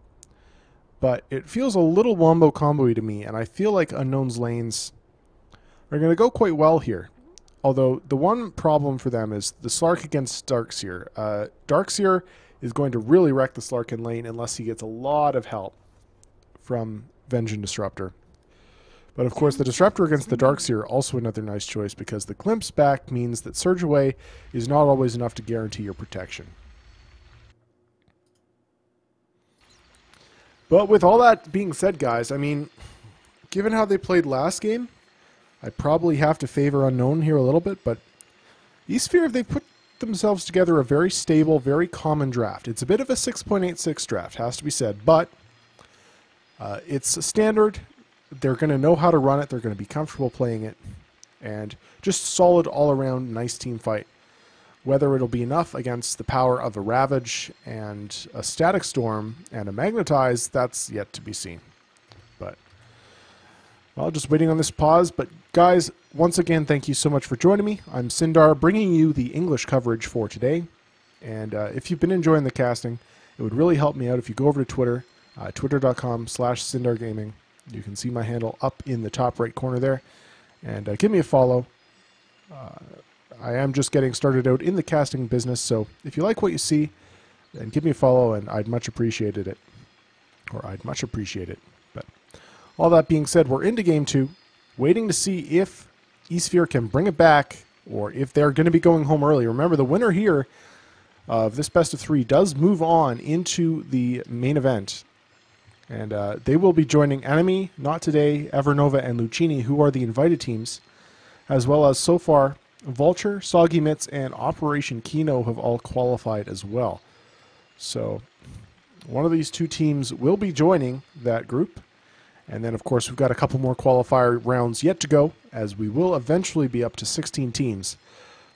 but it feels a little wombo combo-y to me, and I feel like Unknown's lanes are going to go quite well here. Although the one problem for them is the Slark against Darkseer. Darkseer is going to really wreck the Slark in lane unless he gets a lot of help from Vengeance Disruptor. But of course, the Disruptor against the Darkseer, also another nice choice, because the Glimpse back means that Surge Away is not always enough to guarantee your protection. But with all that being said, guys, I mean, given how they played last game, I probably have to favor Unknown here a little bit, but Esphere, they put themselves together a very stable, very common draft. It's a bit of a 6.86 draft, has to be said, but it's a standard. They're going to know how to run it. They're going to be comfortable playing it. And just solid all-around nice team fight. Whether it'll be enough against the power of a Ravage and a Static Storm and a Magnetize, that's yet to be seen. But, well, just waiting on this pause. But, guys, once again, thank you so much for joining me. I'm Sindar, bringing you the English coverage for today. And if you've been enjoying the casting, it would really help me out if you go over to Twitter, twitter.com/SindarGaming. You can see my handle up in the top right corner there. And give me a follow. I am just getting started out in the casting business, so if you like what you see, and give me a follow, and I'd much appreciated it. Or I'd much appreciate it. But all that being said, we're into Game 2, waiting to see if Esphere can bring it back, or if they're going to be going home early. Remember, the winner here of this best of 3 does move on into the main event. And they will be joining Enemy, Not Today, Evernova, and Lucchini, who are the invited teams, as well as so far Vulture, Soggy Mitts, and Operation Kino have all qualified as well. So one of these two teams will be joining that group. And then, of course, we've got a couple more qualifier rounds yet to go, as we will eventually be up to 16 teams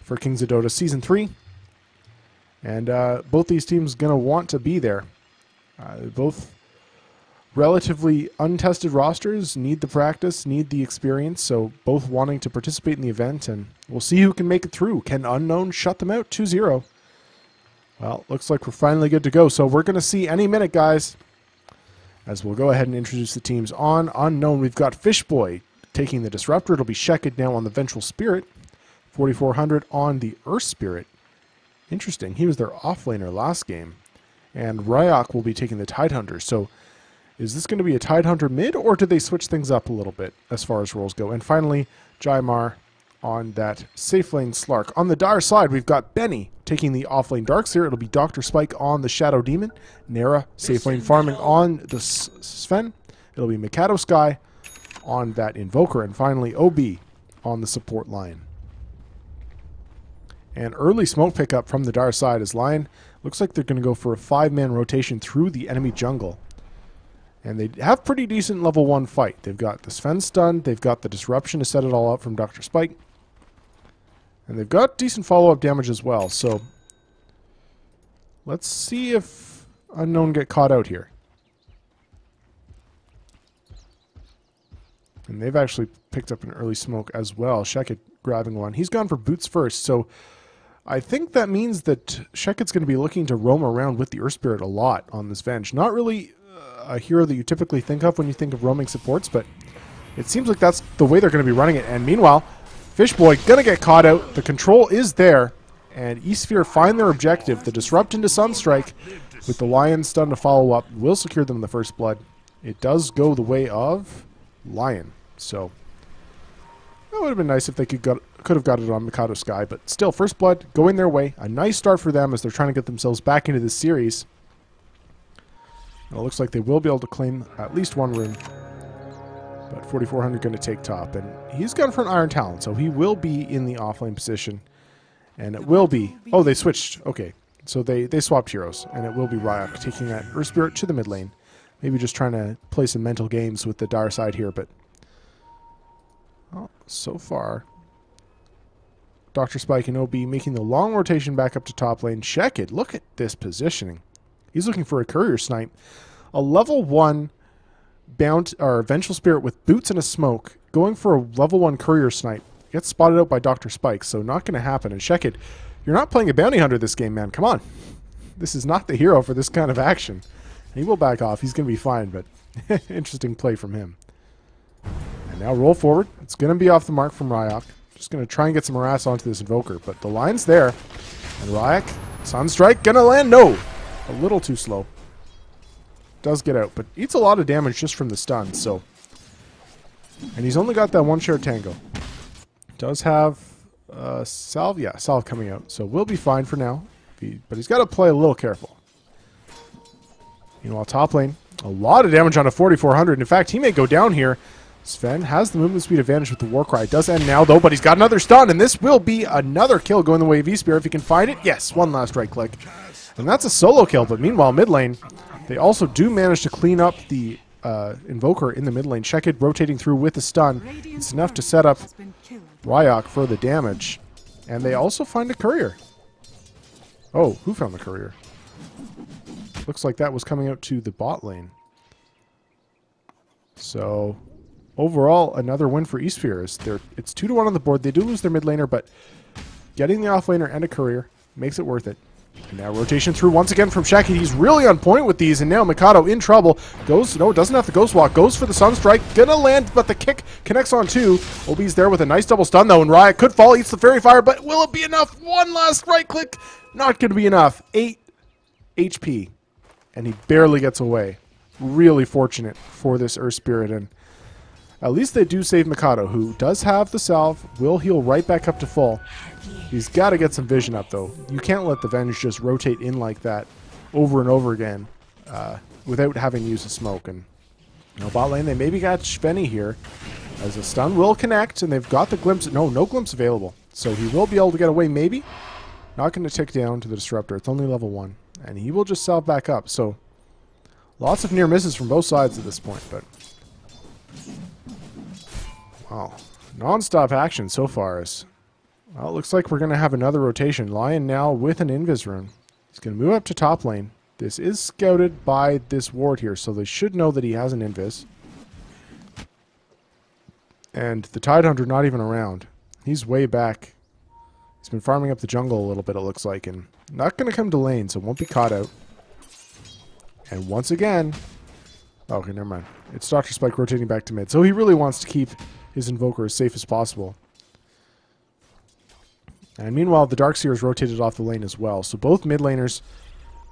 for Kings of Dota Season 3. And both these teams going to want to be there. Both relatively untested rosters, need the practice, need the experience, so both wanting to participate in the event, and we'll see who can make it through. Can Unknown shut them out 2-0? Well, looks like we're finally good to go, so we're going to see any minute, guys, as we'll go ahead and introduce the teams. On Unknown, we've got Fishboy taking the Disruptor. It'll be Shekid now on the Vengeful Spirit. 4400 on the Earth Spirit. Interesting, he was their offlaner last game. And Ryok will be taking the Tidehunter, so is this going to be a Tidehunter mid, or did they switch things up a little bit as far as roles go? And finally, Jaimar on that safe lane Slark. On the Dire side, we've got Benny taking the offlane Darkseer. It'll be Dr. Spike on the Shadow Demon. Nera safe lane farming on the Sven. It'll be Mikado Sky on that Invoker. And finally, OB on the support line. And early smoke pickup from the Dire side is Lion. Looks like they're going to go for a 5-man rotation through the enemy jungle. And they have pretty decent level 1 fight. They've got the Sven stun, they've got the disruption to set it all up from Dr. Spike. And they've got decent follow-up damage as well, so let's see if Unknown get caught out here. And they've actually picked up an early smoke as well. Shekid grabbing one. He's gone for boots first, so I think that means that Shekid's going to be looking to roam around with the Earth Spirit a lot on this Venge. Not really a hero that you typically think of when you think of roaming supports, but it seems like that's the way they're going to be running it. And meanwhile, Fishboy going to get caught out. The control is there, and Esphere find their objective. The Disrupt into Sunstrike with the Lion stun to follow up will secure them the first blood. It does go the way of Lion, so that would have been nice if they could have got it on Mikado Sky, but still, first blood going their way. A nice start for them as they're trying to get themselves back into this series. It looks like they will be able to claim at least one room. But 4400 going to take top. And he's gone for an Iron Talon, so he will be in the offlane position. And it will be... Oh, they switched. Okay. So they swapped heroes. And it will be Ryok taking that Earth Spirit to the mid lane. Maybe just trying to play some mental games with the Dire side here, but... Well, so far... Dr. Spike and OB making the long rotation back up to top lane. Check it. Look at this positioning. He's looking for a courier snipe. A level 1 Vengeful Spirit with boots and a smoke going for a level 1 courier snipe. Gets spotted out by Dr. Spike, so not going to happen. And Shekid, you're not playing a bounty hunter this game, man. Come on. This is not the hero for this kind of action. And he will back off. He's going to be fine, but interesting play from him. And now roll forward. It's going to be off the mark from Ryok. Just going to try and get some harass onto this Invoker, but the line's there. And Ryok, Sunstrike, going to land. No! A little too slow. Does get out, but eats a lot of damage just from the stun, so... And he's only got that one share tango. Does have Salve, yeah, Salve coming out, so we'll be fine for now. But he's got to play a little careful. Meanwhile, top lane, a lot of damage on a 4400. In fact, he may go down here. Sven has the movement speed advantage with the Warcry. It does end now, though, but he's got another stun, and this will be another kill going the way of Esphere if he can find it. Yes, one last right click. And that's a solo kill, but meanwhile, mid lane, they also do manage to clean up the Invoker in the mid lane. Shekid rotating through with the stun. It's enough to set up Ryok for the damage. And they also find a courier. Oh, who found the courier? Looks like that was coming out to the bot lane. So, overall, another win for Esphere. It's 2-1 on the board. They do lose their mid laner, but getting the off laner and a courier makes it worth it. And now rotation through once again from Shekid. He's really on point with these, and now Mikado in trouble. Goes, no, doesn't have the Ghost Walk. Goes for the Sunstrike. Gonna land, but the kick connects on 2. OB's there with a nice double stun, though, and Riot could fall. Eats the Fairy Fire, but will it be enough? One last right click. Not gonna be enough. 8 HP, and he barely gets away. Really fortunate for this Earth Spirit, and at least they do save Mikado, who does have the salve, will heal right back up to full. He's got to get some vision up, though. You can't let the Venge just rotate in like that over and over again without having to use a smoke. And bot lane, they maybe got Shveni here, as a stun will connect, and they've got the glimpse. No glimpse available. So he will be able to get away, maybe. Not going to tick down to the Disruptor. It's only level 1. And he will just salve back up. So lots of near misses from both sides at this point, but wow. Non-stop action so far. Well, it looks like we're going to have another rotation. Lion now with an Invis rune. He's going to move up to top lane. This is scouted by this ward here, so they should know that he has an Invis. And the Tidehunter not even around. He's way back. He's been farming up the jungle a little bit, it looks like, and not going to come to lane, so won't be caught out. And once again... Okay, never mind. It's Dr. Spike rotating back to mid, so he really wants to keep his Invoker as safe as possible. And meanwhile, the Darkseer is rotated off the lane as well, so both mid laners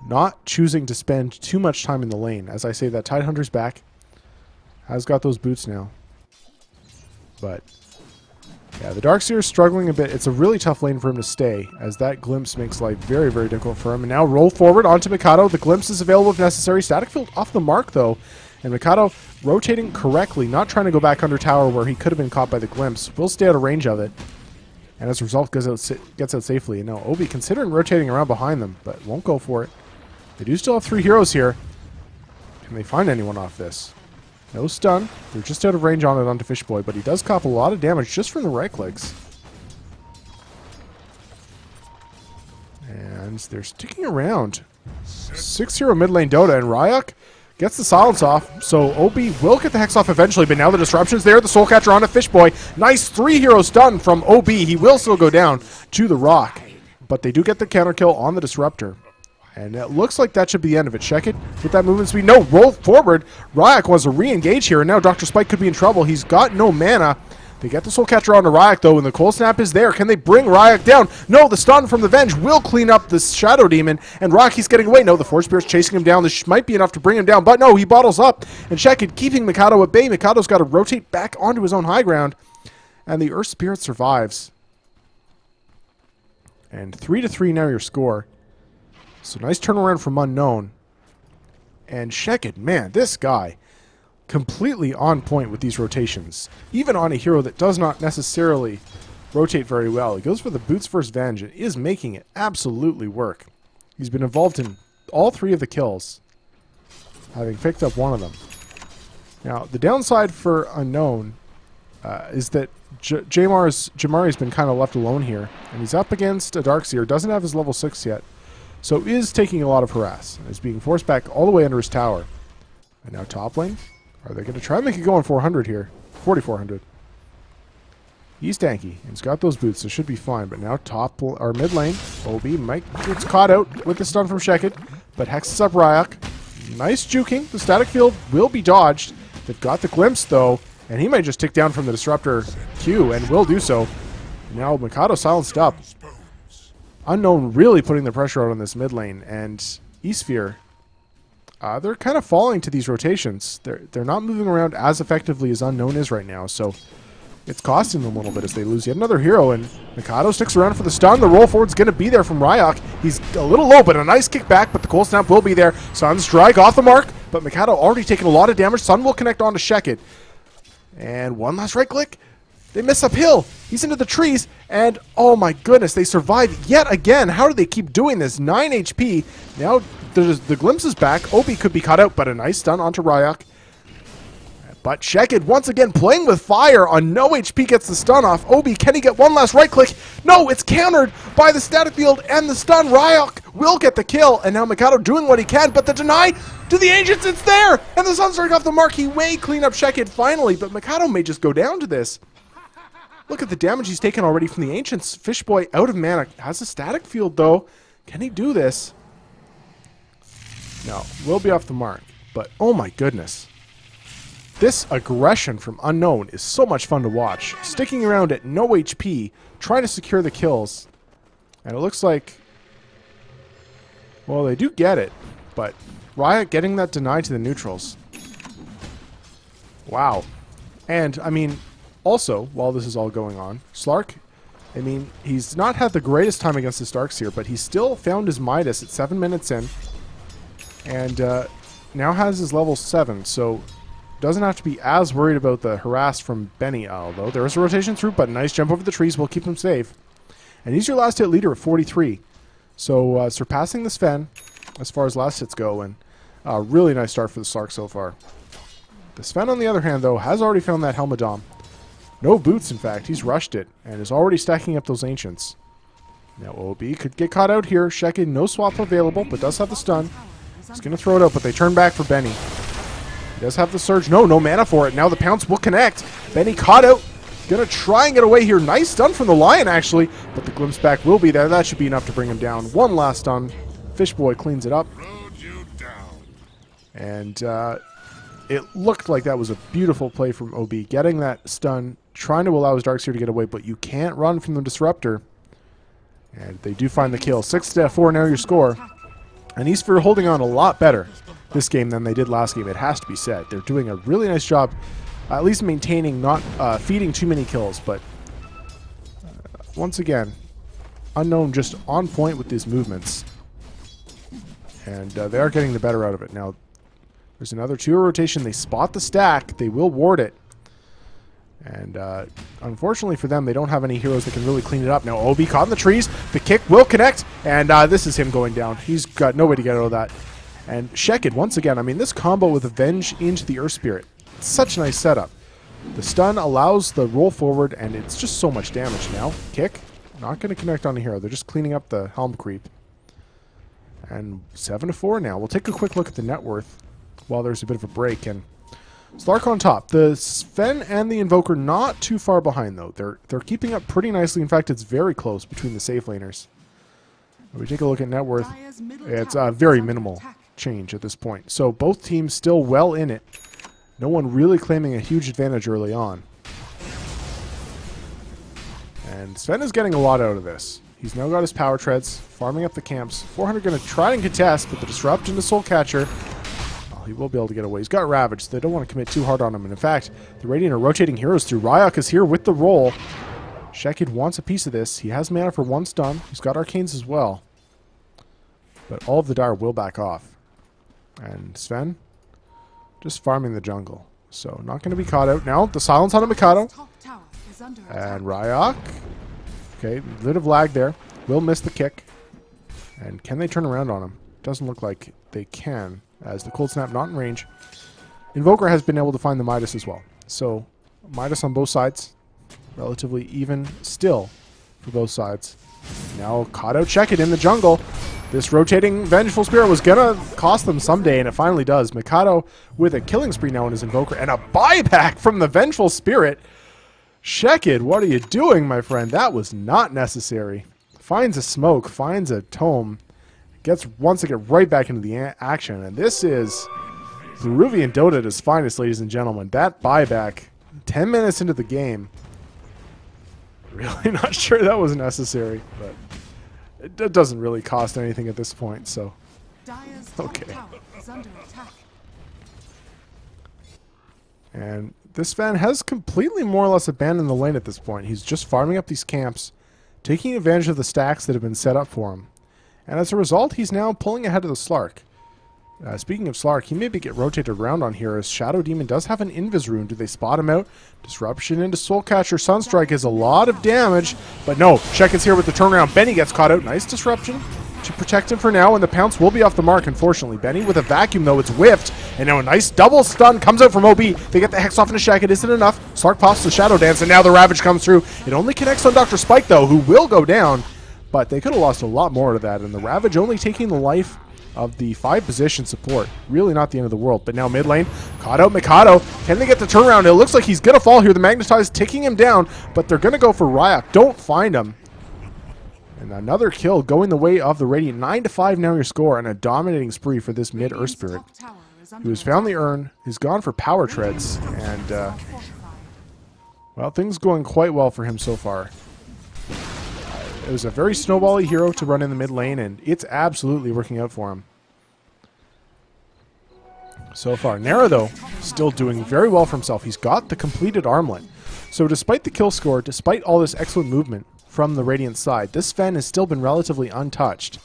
not choosing to spend too much time in the lane. As I say, that Tidehunter's back. Has got those boots now. But yeah, the Darkseer is struggling a bit. It's a really tough lane for him to stay, as that glimpse makes life very, very difficult for him. And now roll forward onto Mikado. The glimpse is available if necessary. Static field off the mark, though. And Mikado rotating correctly, not trying to go back under tower where he could have been caught by the glimpse. Will stay out of range of it. And as a result, gets out safely. And now Obi considering rotating around behind them, but won't go for it. They do still have 3 heroes here. Can they find anyone off this? No stun. They're just out of range on it onto Fishboy, but he does cop a lot of damage just from the right clicks. And they're sticking around. 6-0 mid lane Dota, and Ryuk gets the silence off, so Obi will get the Hex off eventually, but now the disruption's there. The Soul Catcher on a Fishboy. Nice 3-hero stun from OB. He will still go down to the rock, but they do get the counter kill on the Disruptor. And it looks like that should be the end of it. Check it with that movement speed. No, roll forward. Ryuk wants to re-engage here, and now Dr. Spike could be in trouble. He's got no mana. They get the Soul Catcher onto Ryuk, though, and the Cold Snap is there. Can they bring Ryuk down? No, the stun from the Venge will clean up the Shadow Demon, and Ryuk, he's getting away. No, the Force Spirit's chasing him down. This might be enough to bring him down, but no, he bottles up. And check it, keeping Mikado at bay. Mikado's got to rotate back onto his own high ground, and the Earth Spirit survives. And 3-3 now your score. So nice turnaround from Unknown. And Shekid, man, this guy, completely on point with these rotations. Even on a hero that does not necessarily rotate very well. He goes for the Boots first Venge and is making it absolutely work. He's been involved in all 3 of the kills, having picked up 1 of them. Now, the downside for Unknown is that Jamari's been kind of left alone here. And he's up against a Darkseer, doesn't have his level 6 yet. So is taking a lot of harass. Is being forced back all the way under his tower. And now top lane. Are they going to try and make it go on 400 here? 4,400. He's tanky. He's got those boots, so should be fine. But now mid lane. Obi might gets caught out with the stun from Shekid. But hexes up Ryuk. Nice juking. The static field will be dodged. They've got the glimpse, though. And he might just tick down from the Disruptor Q, and will do so. Now Mikado silenced up. Unknown really putting the pressure out on this mid lane, and Esphere, they're kind of falling to these rotations. They're not moving around as effectively as Unknown is right now, so it's costing them a little bit as they lose yet another hero, and Mikado sticks around for the stun. The roll forward's going to be there from Ryuk. He's a little low, but a nice kick back, but the Cold Snap will be there. Sun Strike off the mark, but Mikado already taken a lot of damage. Sun will connect onto Shekid. And one last right click. They miss uphill. He's into the trees, and oh my goodness, they survive yet again. How do they keep doing this? 9 HP. Now the glimpse is back. Obi could be caught out, but a nice stun onto Ryuk. But Shekid once again playing with fire on no HP gets the stun off. Obi, can he get one last right click? No, it's countered by the static field and the stun. Ryuk will get the kill, and now Mikado doing what he can, but the deny to the Ancients, it's there! And the Sunstrike off the mark. He may clean up Shekid finally, but Mikado may just go down to this. Look at the damage he's taken already from the Ancients. Fishboy out of mana. Has a static field, though. Can he do this? No, will be off the mark. But, oh my goodness. This aggression from Unknown is so much fun to watch. Sticking around at no HP, trying to secure the kills. And it looks like Well, they do get it, but Riot getting that denied to the neutrals. Wow. And, I mean, also, while this is all going on, Slark, I mean, he's not had the greatest time against this Darkseer, but he still found his Midas at 7 minutes in, and now has his level 7, so doesn't have to be as worried about the harass from Benny, although there is a rotation through, but a nice jump over the trees will keep him safe. And he's your last hit leader at 43. So surpassing the Sven as far as last hits go, and a really nice start for the Slark so far. The Sven, on the other hand, though, has already found that Helmadom. No boots, in fact. He's rushed it, and is already stacking up those Ancients. Now OB could get caught out here. Shekin, no swap available, but does have the stun. He's going to throw it out, but they turn back for Benny. He does have the Surge. No mana for it. Now the Pounce will connect. Benny caught out. Going to try and get away here. Nice stun from the Lion, actually, but the glimpse back will be there. That should be enough to bring him down. One last stun. Fishboy cleans it up. And it looked like that was a beautiful play from OB. Getting that stun, trying to allow his Darkseer to get away, but you can't run from the Disruptor. And they do find the kill. 6-4 now your score. And Esphere holding on a lot better this game than they did last game, it has to be said. They're doing a really nice job, at least maintaining, not feeding too many kills. But once again, Unknown just on point with these movements. And they are getting the better out of it. Now, there's another 2 rotation. They spot the stack. They will ward it. And unfortunately for them, they don't have any heroes that can really clean it up. Now, OB caught in the trees. The kick will connect. And this is him going down. He's got no way to get out of that. And Shekid, once again, I mean, this combo with Avenge into the Earth Spirit, such a nice setup. The stun allows the roll forward, and it's just so much damage now. Kick, not going to connect on a hero. They're just cleaning up the Helm creep. And 7-4 now. We'll take a quick look at the net worth while there's a bit of a break. And Slark on top. The Sven and the Invoker not too far behind, though. They're keeping up pretty nicely. In fact, it's very close between the safe laners. When we take a look at net worth, it's a very minimal change at this point. So both teams still well in it. No one really claiming a huge advantage early on. And Sven is getting a lot out of this. He's now got his power treads, farming up the camps. 400 going to try and contest, but the Disrupt into Soul Catcher, he will be able to get away. He's got Ravage, so they don't want to commit too hard on him. And in fact, the Radiant are rotating heroes through. Ryok is here with the roll. Shekid wants a piece of this. He has mana for 1 stun. He's got Arcanes as well. But all of the Dire will back off. And Sven just farming the jungle. So not going to be caught out. Now the silence on the Mikado. And Ryok. Okay, a bit of lag there. Will miss the kick. And can they turn around on him? Doesn't look like they can, as the Cold Snap not in range. Invoker has been able to find the Midas as well. So, Midas on both sides. Relatively even still for both sides. Now, caught out Check It in the jungle. This rotating Vengeful Spirit was going to cost them someday, and it finally does. Mikado with a killing spree now in his Invoker, and a buyback from the Vengeful Spirit. Shekid, what are you doing, my friend? That was not necessary. Finds a smoke, finds a tome, wants to get right back into the action, and this is Peruvian Dota at its finest, ladies and gentlemen. That buyback, 10 minutes into the game. Really not sure that was necessary, but it doesn't really cost anything at this point, so okay. And this Sven has completely more or less abandoned the lane at this point. He's just farming up these camps, taking advantage of the stacks that have been set up for him. And as a result, he's now pulling ahead of the Slark. Speaking of Slark, he maybe get rotated around on here as Shadow Demon does have an Invis rune. Do they spot him out? Disruption into Soulcatcher. Sunstrike is a lot of damage, but no, Shekid's here with the turnaround. Benny gets caught out. Nice disruption to protect him for now, and the pounce will be off the mark, unfortunately. Benny with a vacuum, though. It's whiffed, and now a nice double stun comes out from OB. They get the Hex off into Shekid. Isn't enough. Slark pops the Shadow Dance, and now the Ravage comes through. It only connects on Dr. Spike, though, who will go down, but they could have lost a lot more to that, and the Ravage only taking the life of the 5 position support. Really not the end of the world. But now mid lane, caught out Mikado. Can they get the turnaround? It looks like he's going to fall here. The Magnetize ticking him down, but they're going to go for Ryok. Don't find him. And another kill going the way of the Radiant. 9-5 now your score, and a dominating spree for this mid Earth Spirit, who has found the urn, who's gone for power treads, and well, things going quite well for him so far. It was a very snowbally hero to run in the mid lane, and it's absolutely working out for him. So far. Nera, though, still doing very well for himself. He's got the completed armlet. So despite the kill score, despite all this excellent movement from the Radiant side, this Sven has still been relatively untouched.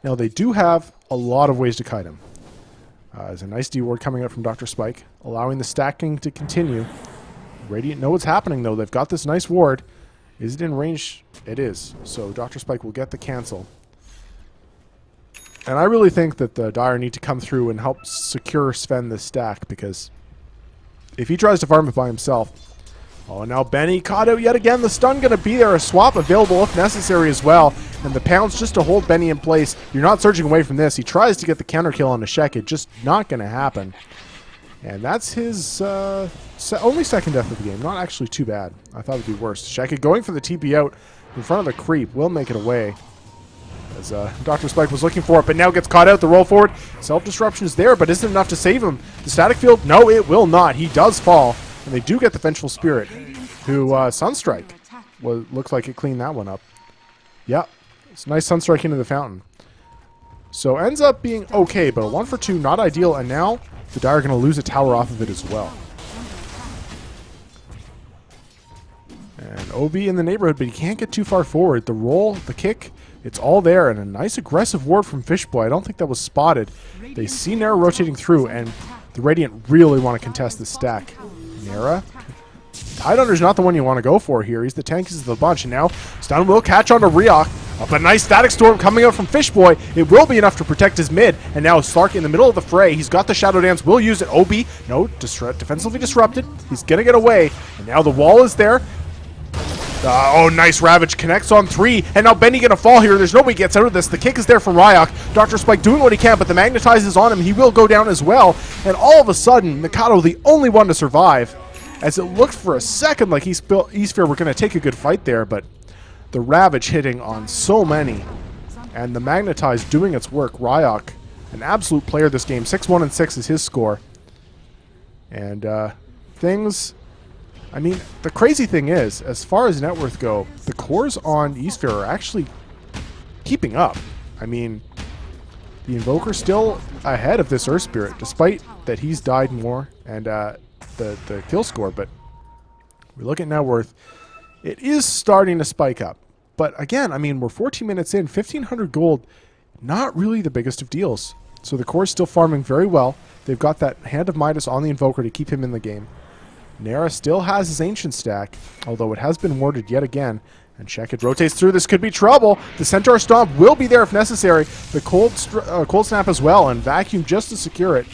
Now, they do have a lot of ways to kite him. There's a nice D ward coming out from Dr. Spike, allowing the stacking to continue. Radiant know what's happening, though. They've got this nice ward. Is it in range? It is. So Dr. Spike will get the cancel. And I really think that the Dire need to come through and help secure Sven this stack, because if he tries to farm it by himself... Oh, now Benny caught out yet again. The stun going to be there. A swap available if necessary as well. And the pounce just to hold Benny in place. You're not surging away from this. He tries to get the counter kill on the Sheket. Just not going to happen. And that's his only second death of the game. Not actually too bad. I thought it would be worse. Sheket going for the TP out in front of the creep. Will make it away. As Dr. Spike was looking for it, but now gets caught out. The roll forward. Self-disruption is there, but isn't enough to save him. The static field, no, it will not. He does fall. And they do get the Vengeful Spirit, who Sunstrike looks like it cleaned that one up. Yep, it's a nice Sunstrike into the fountain. So ends up being okay, but a 1 for 2, not ideal. And now the Dire are going to lose a tower off of it as well. And OB in the neighborhood, but he can't get too far forward. The roll, the kick, it's all there. And a nice aggressive ward from Fishboy. I don't think that was spotted. They see Nera rotating through, and the Radiant really want to contest this stack. Nera. Tidehunter's not the one you want to go for here. He's the tankiest of the bunch. And now stun will catch onto Ryok. Up a nice static storm coming out from Fishboy. It will be enough to protect his mid. And now Slark in the middle of the fray. He's got the Shadow Dance. Will use it. OB. No. Defensively disrupted. He's going to get away. And now the wall is there. Oh, nice Ravage connects on 3, and now Benny gonna fall here. There's no way he gets out of this. The kick is there from Ryok. Dr. Spike doing what he can, but the Magnetize is on him. He will go down as well, and all of a sudden, Mikado the only one to survive, as it looked for a second like Esphere were gonna take a good fight there, but the Ravage hitting on so many, and the Magnetize doing its work. Ryok, an absolute player this game. 6-1 and 6 is his score, and things... I mean, the crazy thing is, as far as net worth go, the cores on Esphere are actually keeping up. I mean, the Invoker's still ahead of this Earth Spirit, despite that he's died more and the kill score. But we look at net worth, it is starting to spike up. But again, I mean, we're 14 minutes in, 1,500 gold, not really the biggest of deals. So the core's still farming very well. They've got that Hand of Midas on the Invoker to keep him in the game. Nera still has his Ancient stack, although it has been warded yet again. And Sheket rotates through. This could be trouble. The Centaur Stomp will be there if necessary. The Cold Snap as well, and Vacuum just to secure it.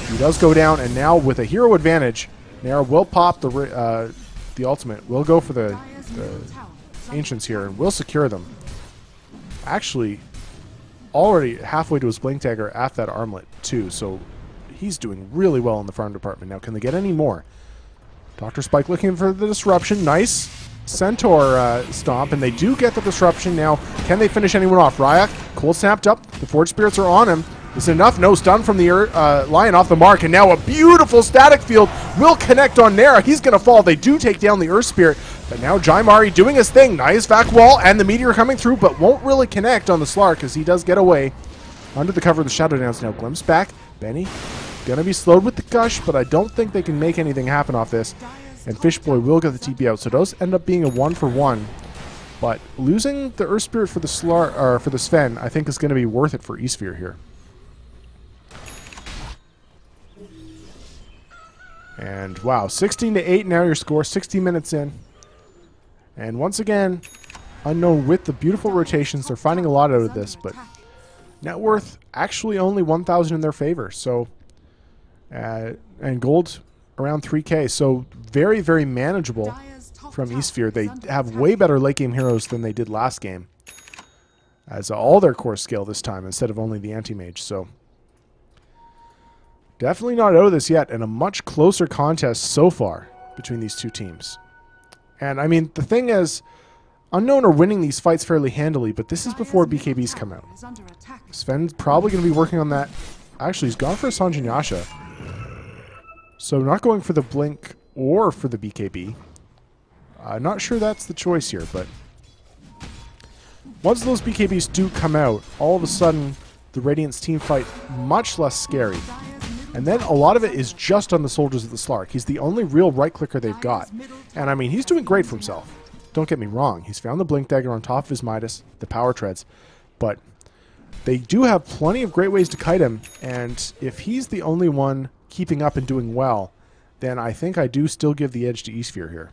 He does go down, and now with a hero advantage, Nera will pop the ultimate. Will go for the Ancients here, and will secure them. Actually, already halfway to his Blink Dagger at that armlet, too, so he's doing really well in the farm department. Now, can they get any more? Dr. Spike looking for the disruption. Nice Centaur stomp, and they do get the disruption. Now, can they finish anyone off? Ryok, cold snapped up. The Forge Spirits are on him. Is it enough? No, stun from the Lion off the mark, and now a beautiful static field will connect on Nera. He's going to fall. They do take down the Earth Spirit, but now Jaimari doing his thing. Nice vac wall, and the Meteor coming through, but won't really connect on the Slark as he does get away. Under the cover of the Shadow Dance now. Glimpse back. Benny gonna be slowed with the Gush, but I don't think they can make anything happen off this. And Fishboy will get the TP out, so it does end up being a 1 for 1. But losing the Earth Spirit for the for the Sven, I think is going to be worth it for Esphere here. And wow, 16-8 now your score, 60 minutes in. And once again, Unknown with the beautiful rotations. They're finding a lot out of this, but net worth actually only 1,000 in their favor. So, and gold around 3K. So very, very manageable from Esphere. They have way better late game heroes than they did last game, as all their core scale this time instead of only the anti-mage. So definitely not out of this yet, and a much closer contest so far between these two teams. And I mean, the thing is, Unknown are winning these fights fairly handily, but this is before BKBs come out. Sven's probably going to be working on that. Actually, he's gone for a Sanjin Yasha. So not going for the Blink or for the BKB. I'm not sure that's the choice here, but once those BKBs do come out, all of a sudden the Radiant's team fight much less scary. And then a lot of it is just on the soldiers of the Slark. He's the only real right clicker they've got. And I mean, he's doing great for himself. Don't get me wrong. He's found the Blink Dagger on top of his Midas, the power treads. But they do have plenty of great ways to kite him. And if he's the only one keeping up and doing well, then I think I do still give the edge to Esphere here.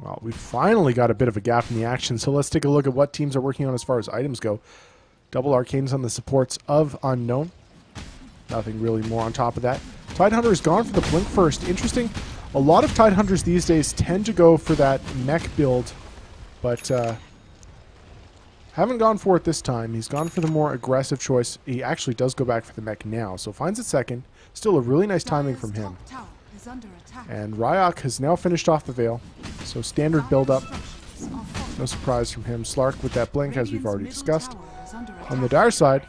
Well, we finally got a bit of a gap in the action, so let's take a look at what teams are working on as far as items go. Double Arcanes on the supports of Unknown. Nothing really more on top of that. Tidehunter is gone for the Blink first. Interesting. A lot of Tidehunters these days tend to go for that mech build, but haven't gone for it this time. He's gone for the more aggressive choice. He actually does go back for the mech now, so finds it second. Still a really nice timing from him. And Ryok has now finished off the Veil, so standard build up. No surprise from him. Slark with that Blink, as we've already discussed. On the Dire side,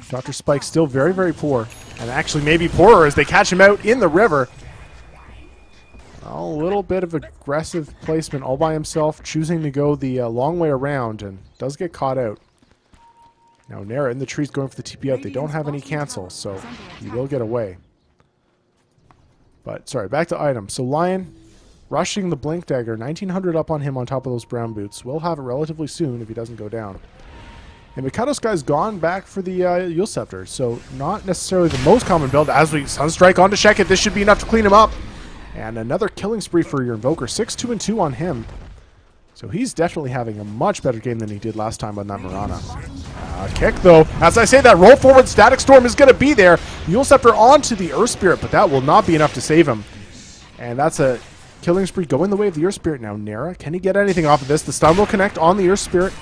Dr. Spike's still very, very poor, and actually maybe poorer as they catch him out in the river. A little bit of aggressive placement all by himself, choosing to go the long way around, and does get caught out. Now Nera in the trees going for the TP out. They don't have any cancel, so he will get away. But, sorry, back to items. So Lion rushing the Blink Dagger, 1900 up on him on top of those brown boots. Will have it relatively soon if he doesn't go down. And Mikado's guy's gone back for the Yule Scepter, so not necessarily the most common build. As we Sunstrike onto Sheket, this should be enough to clean him up. And another killing spree for your Invoker, 6-2-2 on him. So he's definitely having a much better game than he did last time on that Mirana. Kick, though. As I say, that roll forward Static Storm is going to be there. Yule Scepter onto the Earth Spirit, but that will not be enough to save him. And that's a killing spree going the way of the Earth Spirit now. Nera, can he get anything off of this? The stun will connect on the Earth Spirit.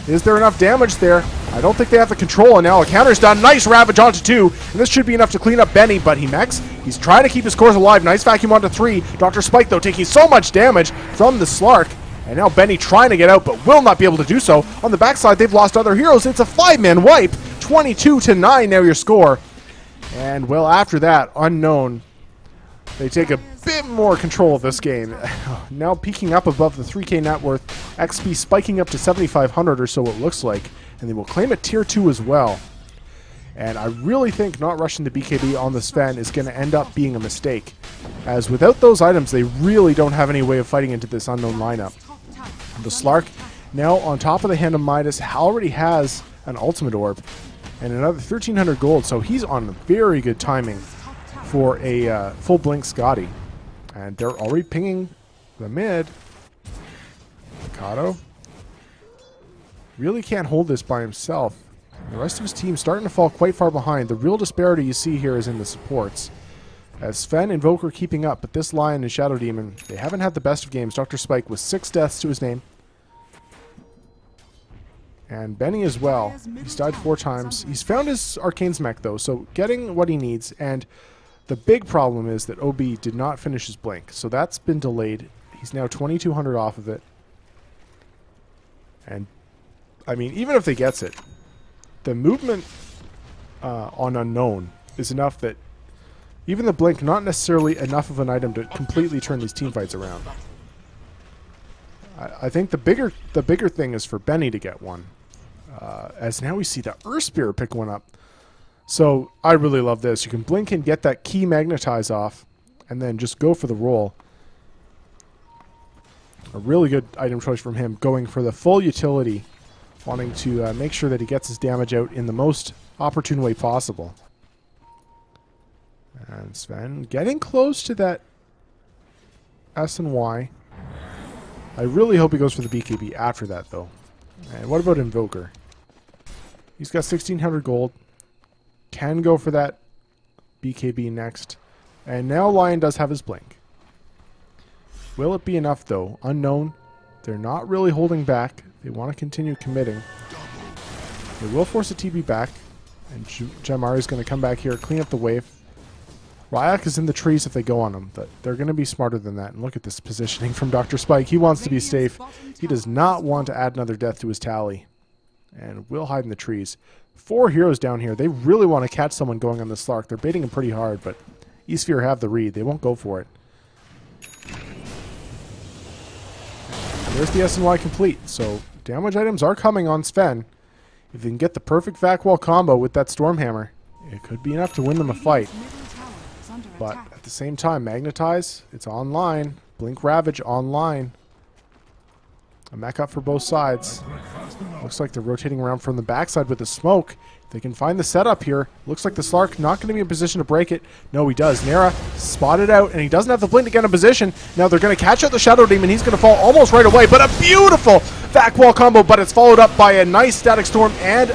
Is there enough damage there? I don't think they have the control, and now a counter's done. Nice Ravage onto 2, and this should be enough to clean up Benny, but he mechs. He's trying to keep his cores alive. Nice vacuum onto 3. Dr. Spike, though, taking so much damage from the Slark. And now Benny trying to get out, but will not be able to do so. On the backside, they've lost other heroes. It's a 5-man wipe. 22-9 now your score. And, well, after that, Unknown, they take a bit more control of this game. Now peaking up above the 3k net worth. XP spiking up to 7,500 or so it looks like. And they will claim a tier 2 as well. And I really think not rushing the BKB on the Sven is going to end up being a mistake. As without those items, they really don't have any way of fighting into this Unknown lineup. The Slark now on top of the hand of Midas already has an ultimate orb and another 1,300 gold, so he's on very good timing for a full blink Scotty. And they're already pinging the mid. Mikado really can't hold this by himself. The rest of his team starting to fall quite far behind. The real disparity you see here is in the supports. As Sven and Invoker keeping up, but this Lion and Shadow Demon, they haven't had the best of games. Dr. Spike with 6 deaths to his name. And Benny as well. He's died 4 times. He's found his Arcane's mech though, so getting what he needs. And the big problem is that OB did not finish his blink, so that's been delayed. He's now 2,200 off of it. And, I mean, even if they gets it, the movement on Unknown is enough that even the blink, not necessarily enough of an item to completely turn these teamfights around. I think the bigger thing is for Benny to get one. As now we see the Earth Spirit pick one up. So I really love this. You can blink and get that key magnetize off, and then just go for the roll. A really good item choice from him, going for the full utility, wanting to make sure that he gets his damage out in the most opportune way possible. And Sven getting close to that S and Y. I really hope he goes for the BKB after that, though. And what about Invoker? He's got 1,600 gold. Can go for that BKB next. And now Lion does have his blink. Will it be enough, though? Unknown. They're not really holding back. They want to continue committing. They will force a TB back. And Jamari is going to come back here, clean up the wave. Ryok is in the trees if they go on him, but they're going to be smarter than that. And look at this positioning from Dr. Spike. He wants to be safe. He does not want to add another death to his tally. And will hide in the trees. 4 heroes down here. They really want to catch someone going on the Slark. They're baiting him pretty hard, but Esphere have the read. They won't go for it. There's the SNY complete. So damage items are coming on Sven. If they can get the perfect vac wall combo with that Stormhammer, it could be enough to win them a fight. But at the same time, Magnetize, it's online. Blink Ravage online. A mech up for both sides. Looks like they're rotating around from the backside with the smoke. They can find the setup here. Looks like the Slark not going to be in position to break it. No, he does. Nera spotted out, and he doesn't have the blink to get in position. Now they're going to catch out the Shadow Demon. He's going to fall almost right away, but a beautiful vac wall combo, but it's followed up by a nice Static Storm and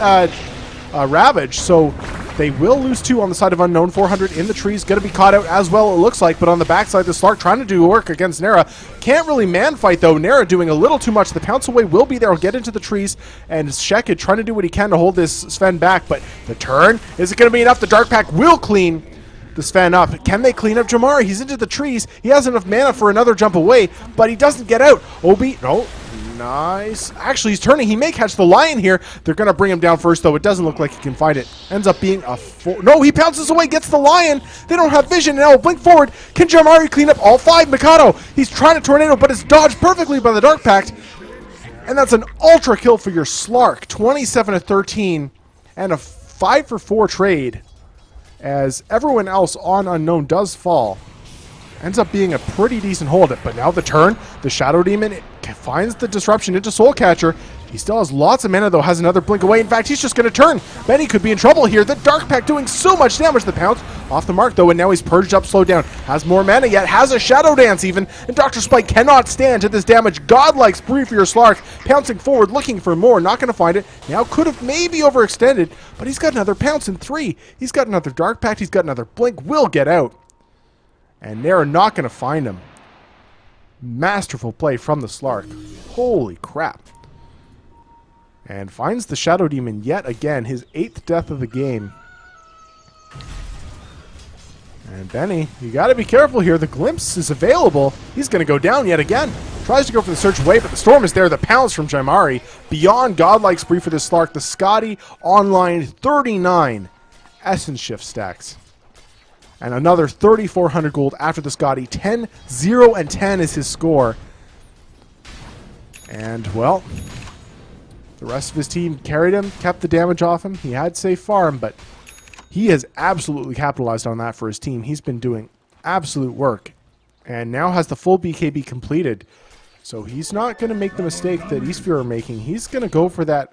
Ravage. So they will lose 2 on the side of Unknown. 400 in the trees, going to be caught out as well, it looks like. But on the backside, the Slark trying to do work against Nera. Can't really man fight, though. Nera doing a little too much. The pounce away will be there. He'll get into the trees. And Shekid trying to do what he can to hold this Sven back. But the turn, is it going to be enough? The Dark Pack will clean the Sven up. Can they clean up Jamari? He's into the trees. He has enough mana for another jump away, but he doesn't get out. Obi, no. Nice. Actually, he's turning. He may catch the Lion here. They're going to bring him down first, though. It doesn't look like he can find it. Ends up being a 4. No, he pounces away, gets the Lion. They don't have vision. Now, blink forward. Can Jamari clean up all 5? Mikado, he's trying to tornado, but it's dodged perfectly by the Dark Pact. And that's an ultra kill for your Slark. 27-13 and a 5-for-4 trade as everyone else on Unknown does fall. Ends up being a pretty decent hold. But now the turn, the Shadow Demon finds the disruption into Soul Catcher. He still has lots of mana, though, has another blink away. In fact, he's just going to turn. Benny could be in trouble here. The Dark Pack doing so much damage. The pounce off the mark, though, and now he's purged up, slowed down. Has more mana yet, has a Shadow Dance even, and Dr. Spike cannot stand to this damage. Godlike spree for your Slark. Pouncing forward, looking for more, not going to find it. Now could have maybe overextended, but he's got another pounce in 3. He's got another Dark Pack, he's got another blink, will get out. And they're not going to find him. Masterful play from the Slark. Holy crap. And finds the Shadow Demon yet again. His 8th death of the game. And Benny, you got to be careful here. The glimpse is available. He's going to go down yet again. Tries to go for the search away, but the storm is there. The pounce from Jaimari. Beyond godlike spree for this Slark. The Scotty online 39 Essence Shift stacks. And another 3,400 gold after the Scotty. 10, 0, and 10 is his score. And, well, the rest of his team carried him, kept the damage off him. He had safe farm, but he has absolutely capitalized on that for his team. He's been doing absolute work. And now has the full BKB completed. So he's not going to make the mistake that Esphere are making. He's going to go for that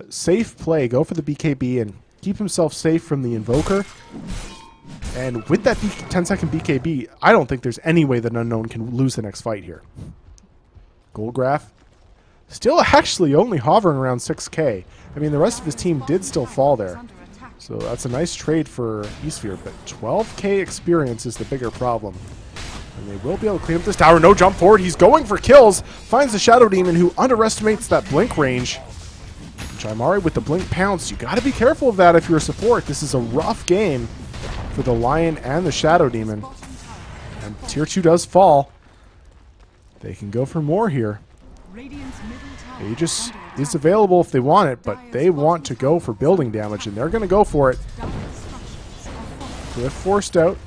safe play, go for the BKB, and keep himself safe from the Invoker. And with that 10-second BKB, I don't think there's any way that Unknown can lose the next fight here. Goldgraph still actually only hovering around 6k. I mean, the rest of his team did still fall there. So that's a nice trade for Esphere, but 12k experience is the bigger problem. And they will be able to clean up this tower. No jump forward. He's going for kills. Finds the Shadow Demon, who underestimates that blink range. Jaimari with the blink pounce. You got to be careful of that if you're a support. This is a rough game for the Lion and the Shadow Demon. And tier 2 does fall. They can go for more here. Aegis is available if they want it, but they want to go for building damage, and they're going to go for it. Cliff forced out.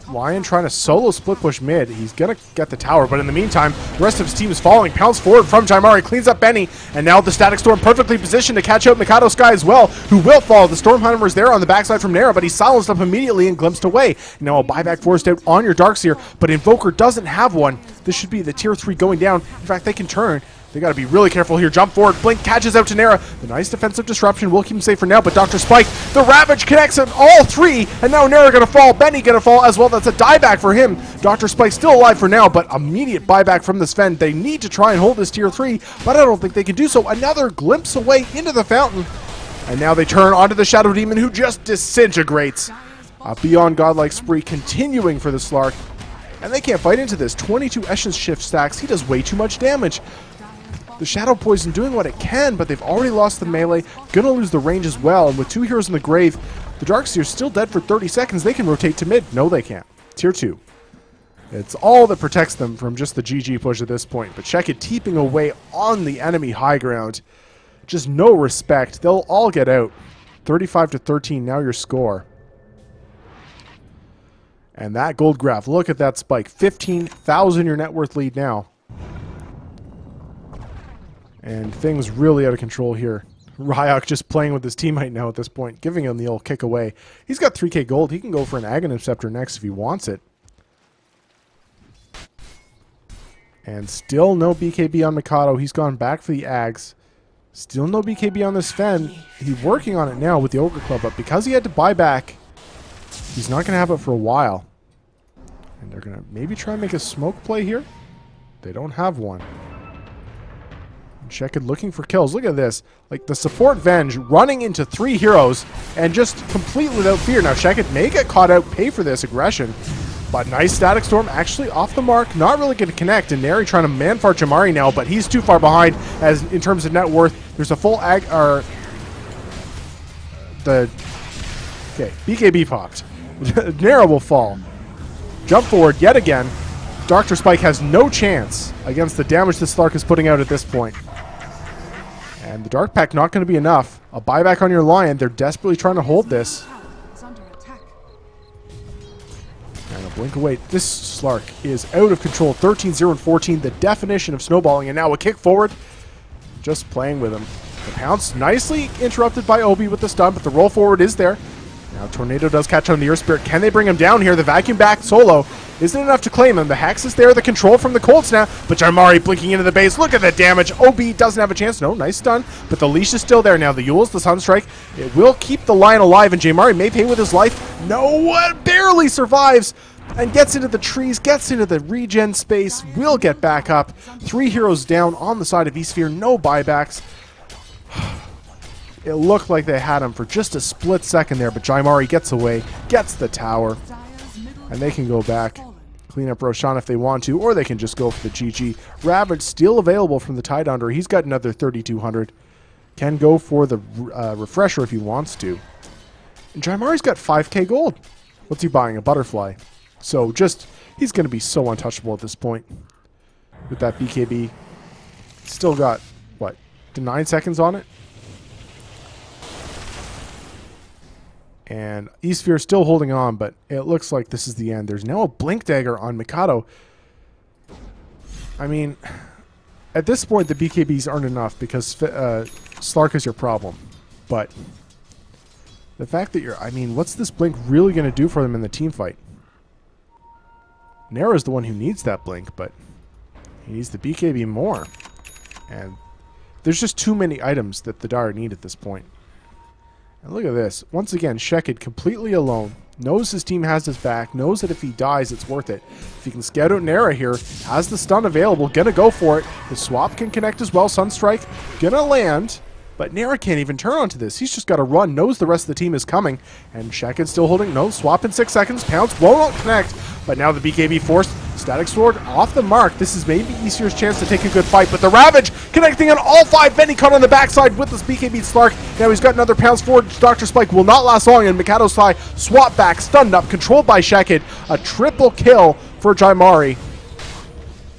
Lion trying to solo split push mid. He's going to get the tower, but in the meantime, the rest of his team is following. Pounce forward from Jaimari, cleans up Benny, and now the Static Storm perfectly positioned to catch out Mikado Sky as well, who will fall. The Stormhammer is there on the backside from Nera, but he's silenced up immediately and glimpsed away. Now a buyback forced out on your Darkseer, but Invoker doesn't have one. This should be the tier 3 going down. In fact, they can turn. They got to be really careful here. Jump forward. Blink catches out to Nera. The nice defensive disruption will keep him safe for now, but Dr. Spike, the Ravage connects on all 3, and now Nera going to fall. Benny going to fall as well. That's a dieback for him. Dr. Spike still alive for now, but immediate buyback from the Sven. They need to try and hold this tier 3, but I don't think they can do so. Another glimpse away into the fountain, and now they turn onto the Shadow Demon, who just disintegrates. Beyond godlike spree continuing for the Slark, and they can't fight into this. 22 Essence Shift stacks. He does way too much damage. The Shadow Poison doing what it can, but they've already lost the melee. Gonna lose the range as well, and with 2 heroes in the grave, the Darkseer's still dead for 30 seconds. They can rotate to mid. No, they can't. Tier 2. It's all that protects them from just the GG push at this point, but check it, teeping away on the enemy high ground. Just no respect. They'll all get out. 35-13, now your score. And that gold graph, look at that spike. 15,000 your net worth lead now. And things really out of control here. Ryok just playing with his teammate now at this point, giving him the old kick away. He's got 3k gold. He can go for an Aghanim Scepter next if he wants it. And still no BKB on Mikado. He's gone back for the Ags. Still no BKB on this Sven. He's working on it now with the Ogre Club, but because he had to buy back, he's not going to have it for a while. And they're going to maybe try and make a smoke play here. They don't have one. And Shekid looking for kills. Look at this. Like the support Venge running into 3 heroes and just completely without fear. Now Shekid may get caught out, pay for this aggression. But nice Static Storm, actually off the mark, not really going to connect. And Neri trying to man-fart Jamari now, but he's too far behind as in terms of net worth. There's a full BKB popped. Nera will fall. Jump forward yet again. Dr. Spike has no chance against the damage this Slark is putting out at this point. And the Dark Pack not going to be enough. A buyback on your Lion. They're desperately trying to hold this. Is under attack. And a blink away. This Slark is out of control. 13-0 and 14. The definition of snowballing. And now a kick forward. Just playing with him. The pounce nicely interrupted by Obi with the stun, but the roll forward is there. Now Tornado does catch on the Earth Spirit. Can they bring him down here? The vacuum back solo isn't enough to claim him. The Hex is there. The control from the Cold Snap, but Jarmari blinking into the base. Look at the damage. Obi doesn't have a chance. No, nice stun, but the leash is still there now. The Yules, the Sunstrike, it will keep the Lion alive, and Jamari may pay with his life. No, barely survives. And gets into the trees, gets into the regen space, will get back up. 3 heroes down on the side of Esphere, no buybacks. It looked like they had him for just a split second there, but Jaimari gets away, gets the tower, Dire's middle and they can go back. fallen. Clean up Roshan if they want to, or they can just go for the GG. Ravage still available from the Tide Under. He's got another 3,200. Can go for the refresher if he wants to. And Jaimari's got 5k gold. What's he buying? A butterfly. So just, he's going to be so untouchable at this point with that BKB. Still got, what, 9 seconds on it? And Esphere still holding on, but it looks like this is the end. There's now a Blink Dagger on Mikado. I mean, at this point, the BKBs aren't enough because Slark is your problem. But the fact that you're, I mean, what's this Blink really going to do for them in the team fight? Nera's the one who needs that blink, but he needs the BKB more. And there's just too many items that the Dire need at this point. And look at this. Once again, Shekid completely alone. Knows his team has his back. Knows that if he dies, it's worth it. If he can scout out Nera here, has the stun available, gonna go for it. His swap can connect as well. Sunstrike gonna land. But Nera can't even turn onto this. He's just got to run, knows the rest of the team is coming. And Shekid's still holding. No, swap in 6 seconds. Pounce won't connect. But now the BKB forced. Static Sword off the mark. This is maybe Esphere's chance to take a good fight. But the Ravage connecting on all 5. Benny caught on the backside with this BKB Slark. Now he's got another pounce forward. Dr. Spike will not last long. And Mikado's high. Swap back. Stunned up. Controlled by Shekid. A triple kill for Jaimari.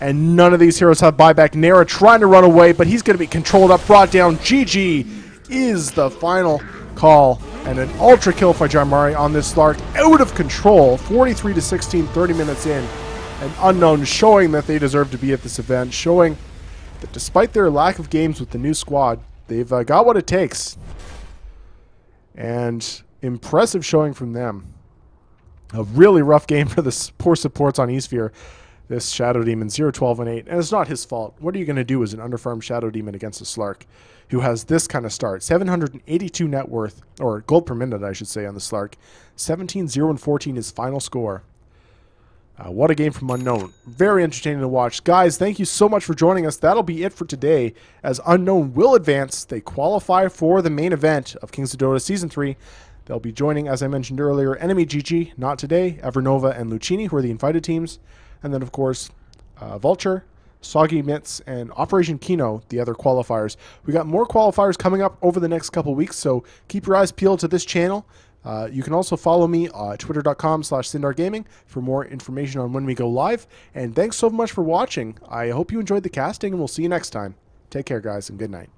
And none of these heroes have buyback. Nera trying to run away, but he's going to be controlled up, brought down. GG is the final call. And an ultra kill for Jaimari on this Slark. Out of control. 43-16, 30 minutes in. And Unknown showing that they deserve to be at this event. Showing that despite their lack of games with the new squad, they've got what it takes. And impressive showing from them. A really rough game for the poor supports on Esphere. This Shadow Demon, 0-12 and 8. And it's not his fault. What are you going to do as an underfarmed Shadow Demon against a Slark who has this kind of start? 782 net worth, or gold per minute, I should say, on the Slark. 17-0 and 14 his final score. What a game from Unknown. Very entertaining to watch. Guys, thank you so much for joining us. That'll be it for today, as Unknown will advance. They qualify for the main event of Kings of Dota Season 3. They'll be joining, as I mentioned earlier, Enemy GG, not today, Evernova and Lucchini, who are the invited teams. And then, of course, Vulture, Soggy Mitts, and Operation Kino, the other qualifiers. We got more qualifiers coming up over the next couple weeks, so keep your eyes peeled to this channel. You can also follow me at twitter.com/SyndarGaming for more information on when we go live. And thanks so much for watching. I hope you enjoyed the casting, and we'll see you next time. Take care, guys, and good night.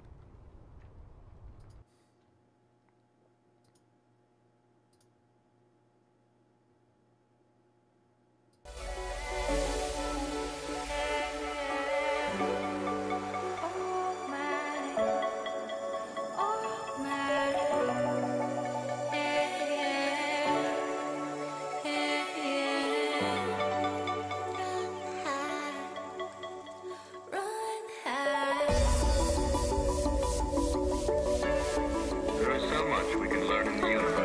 much we can learn in the universe.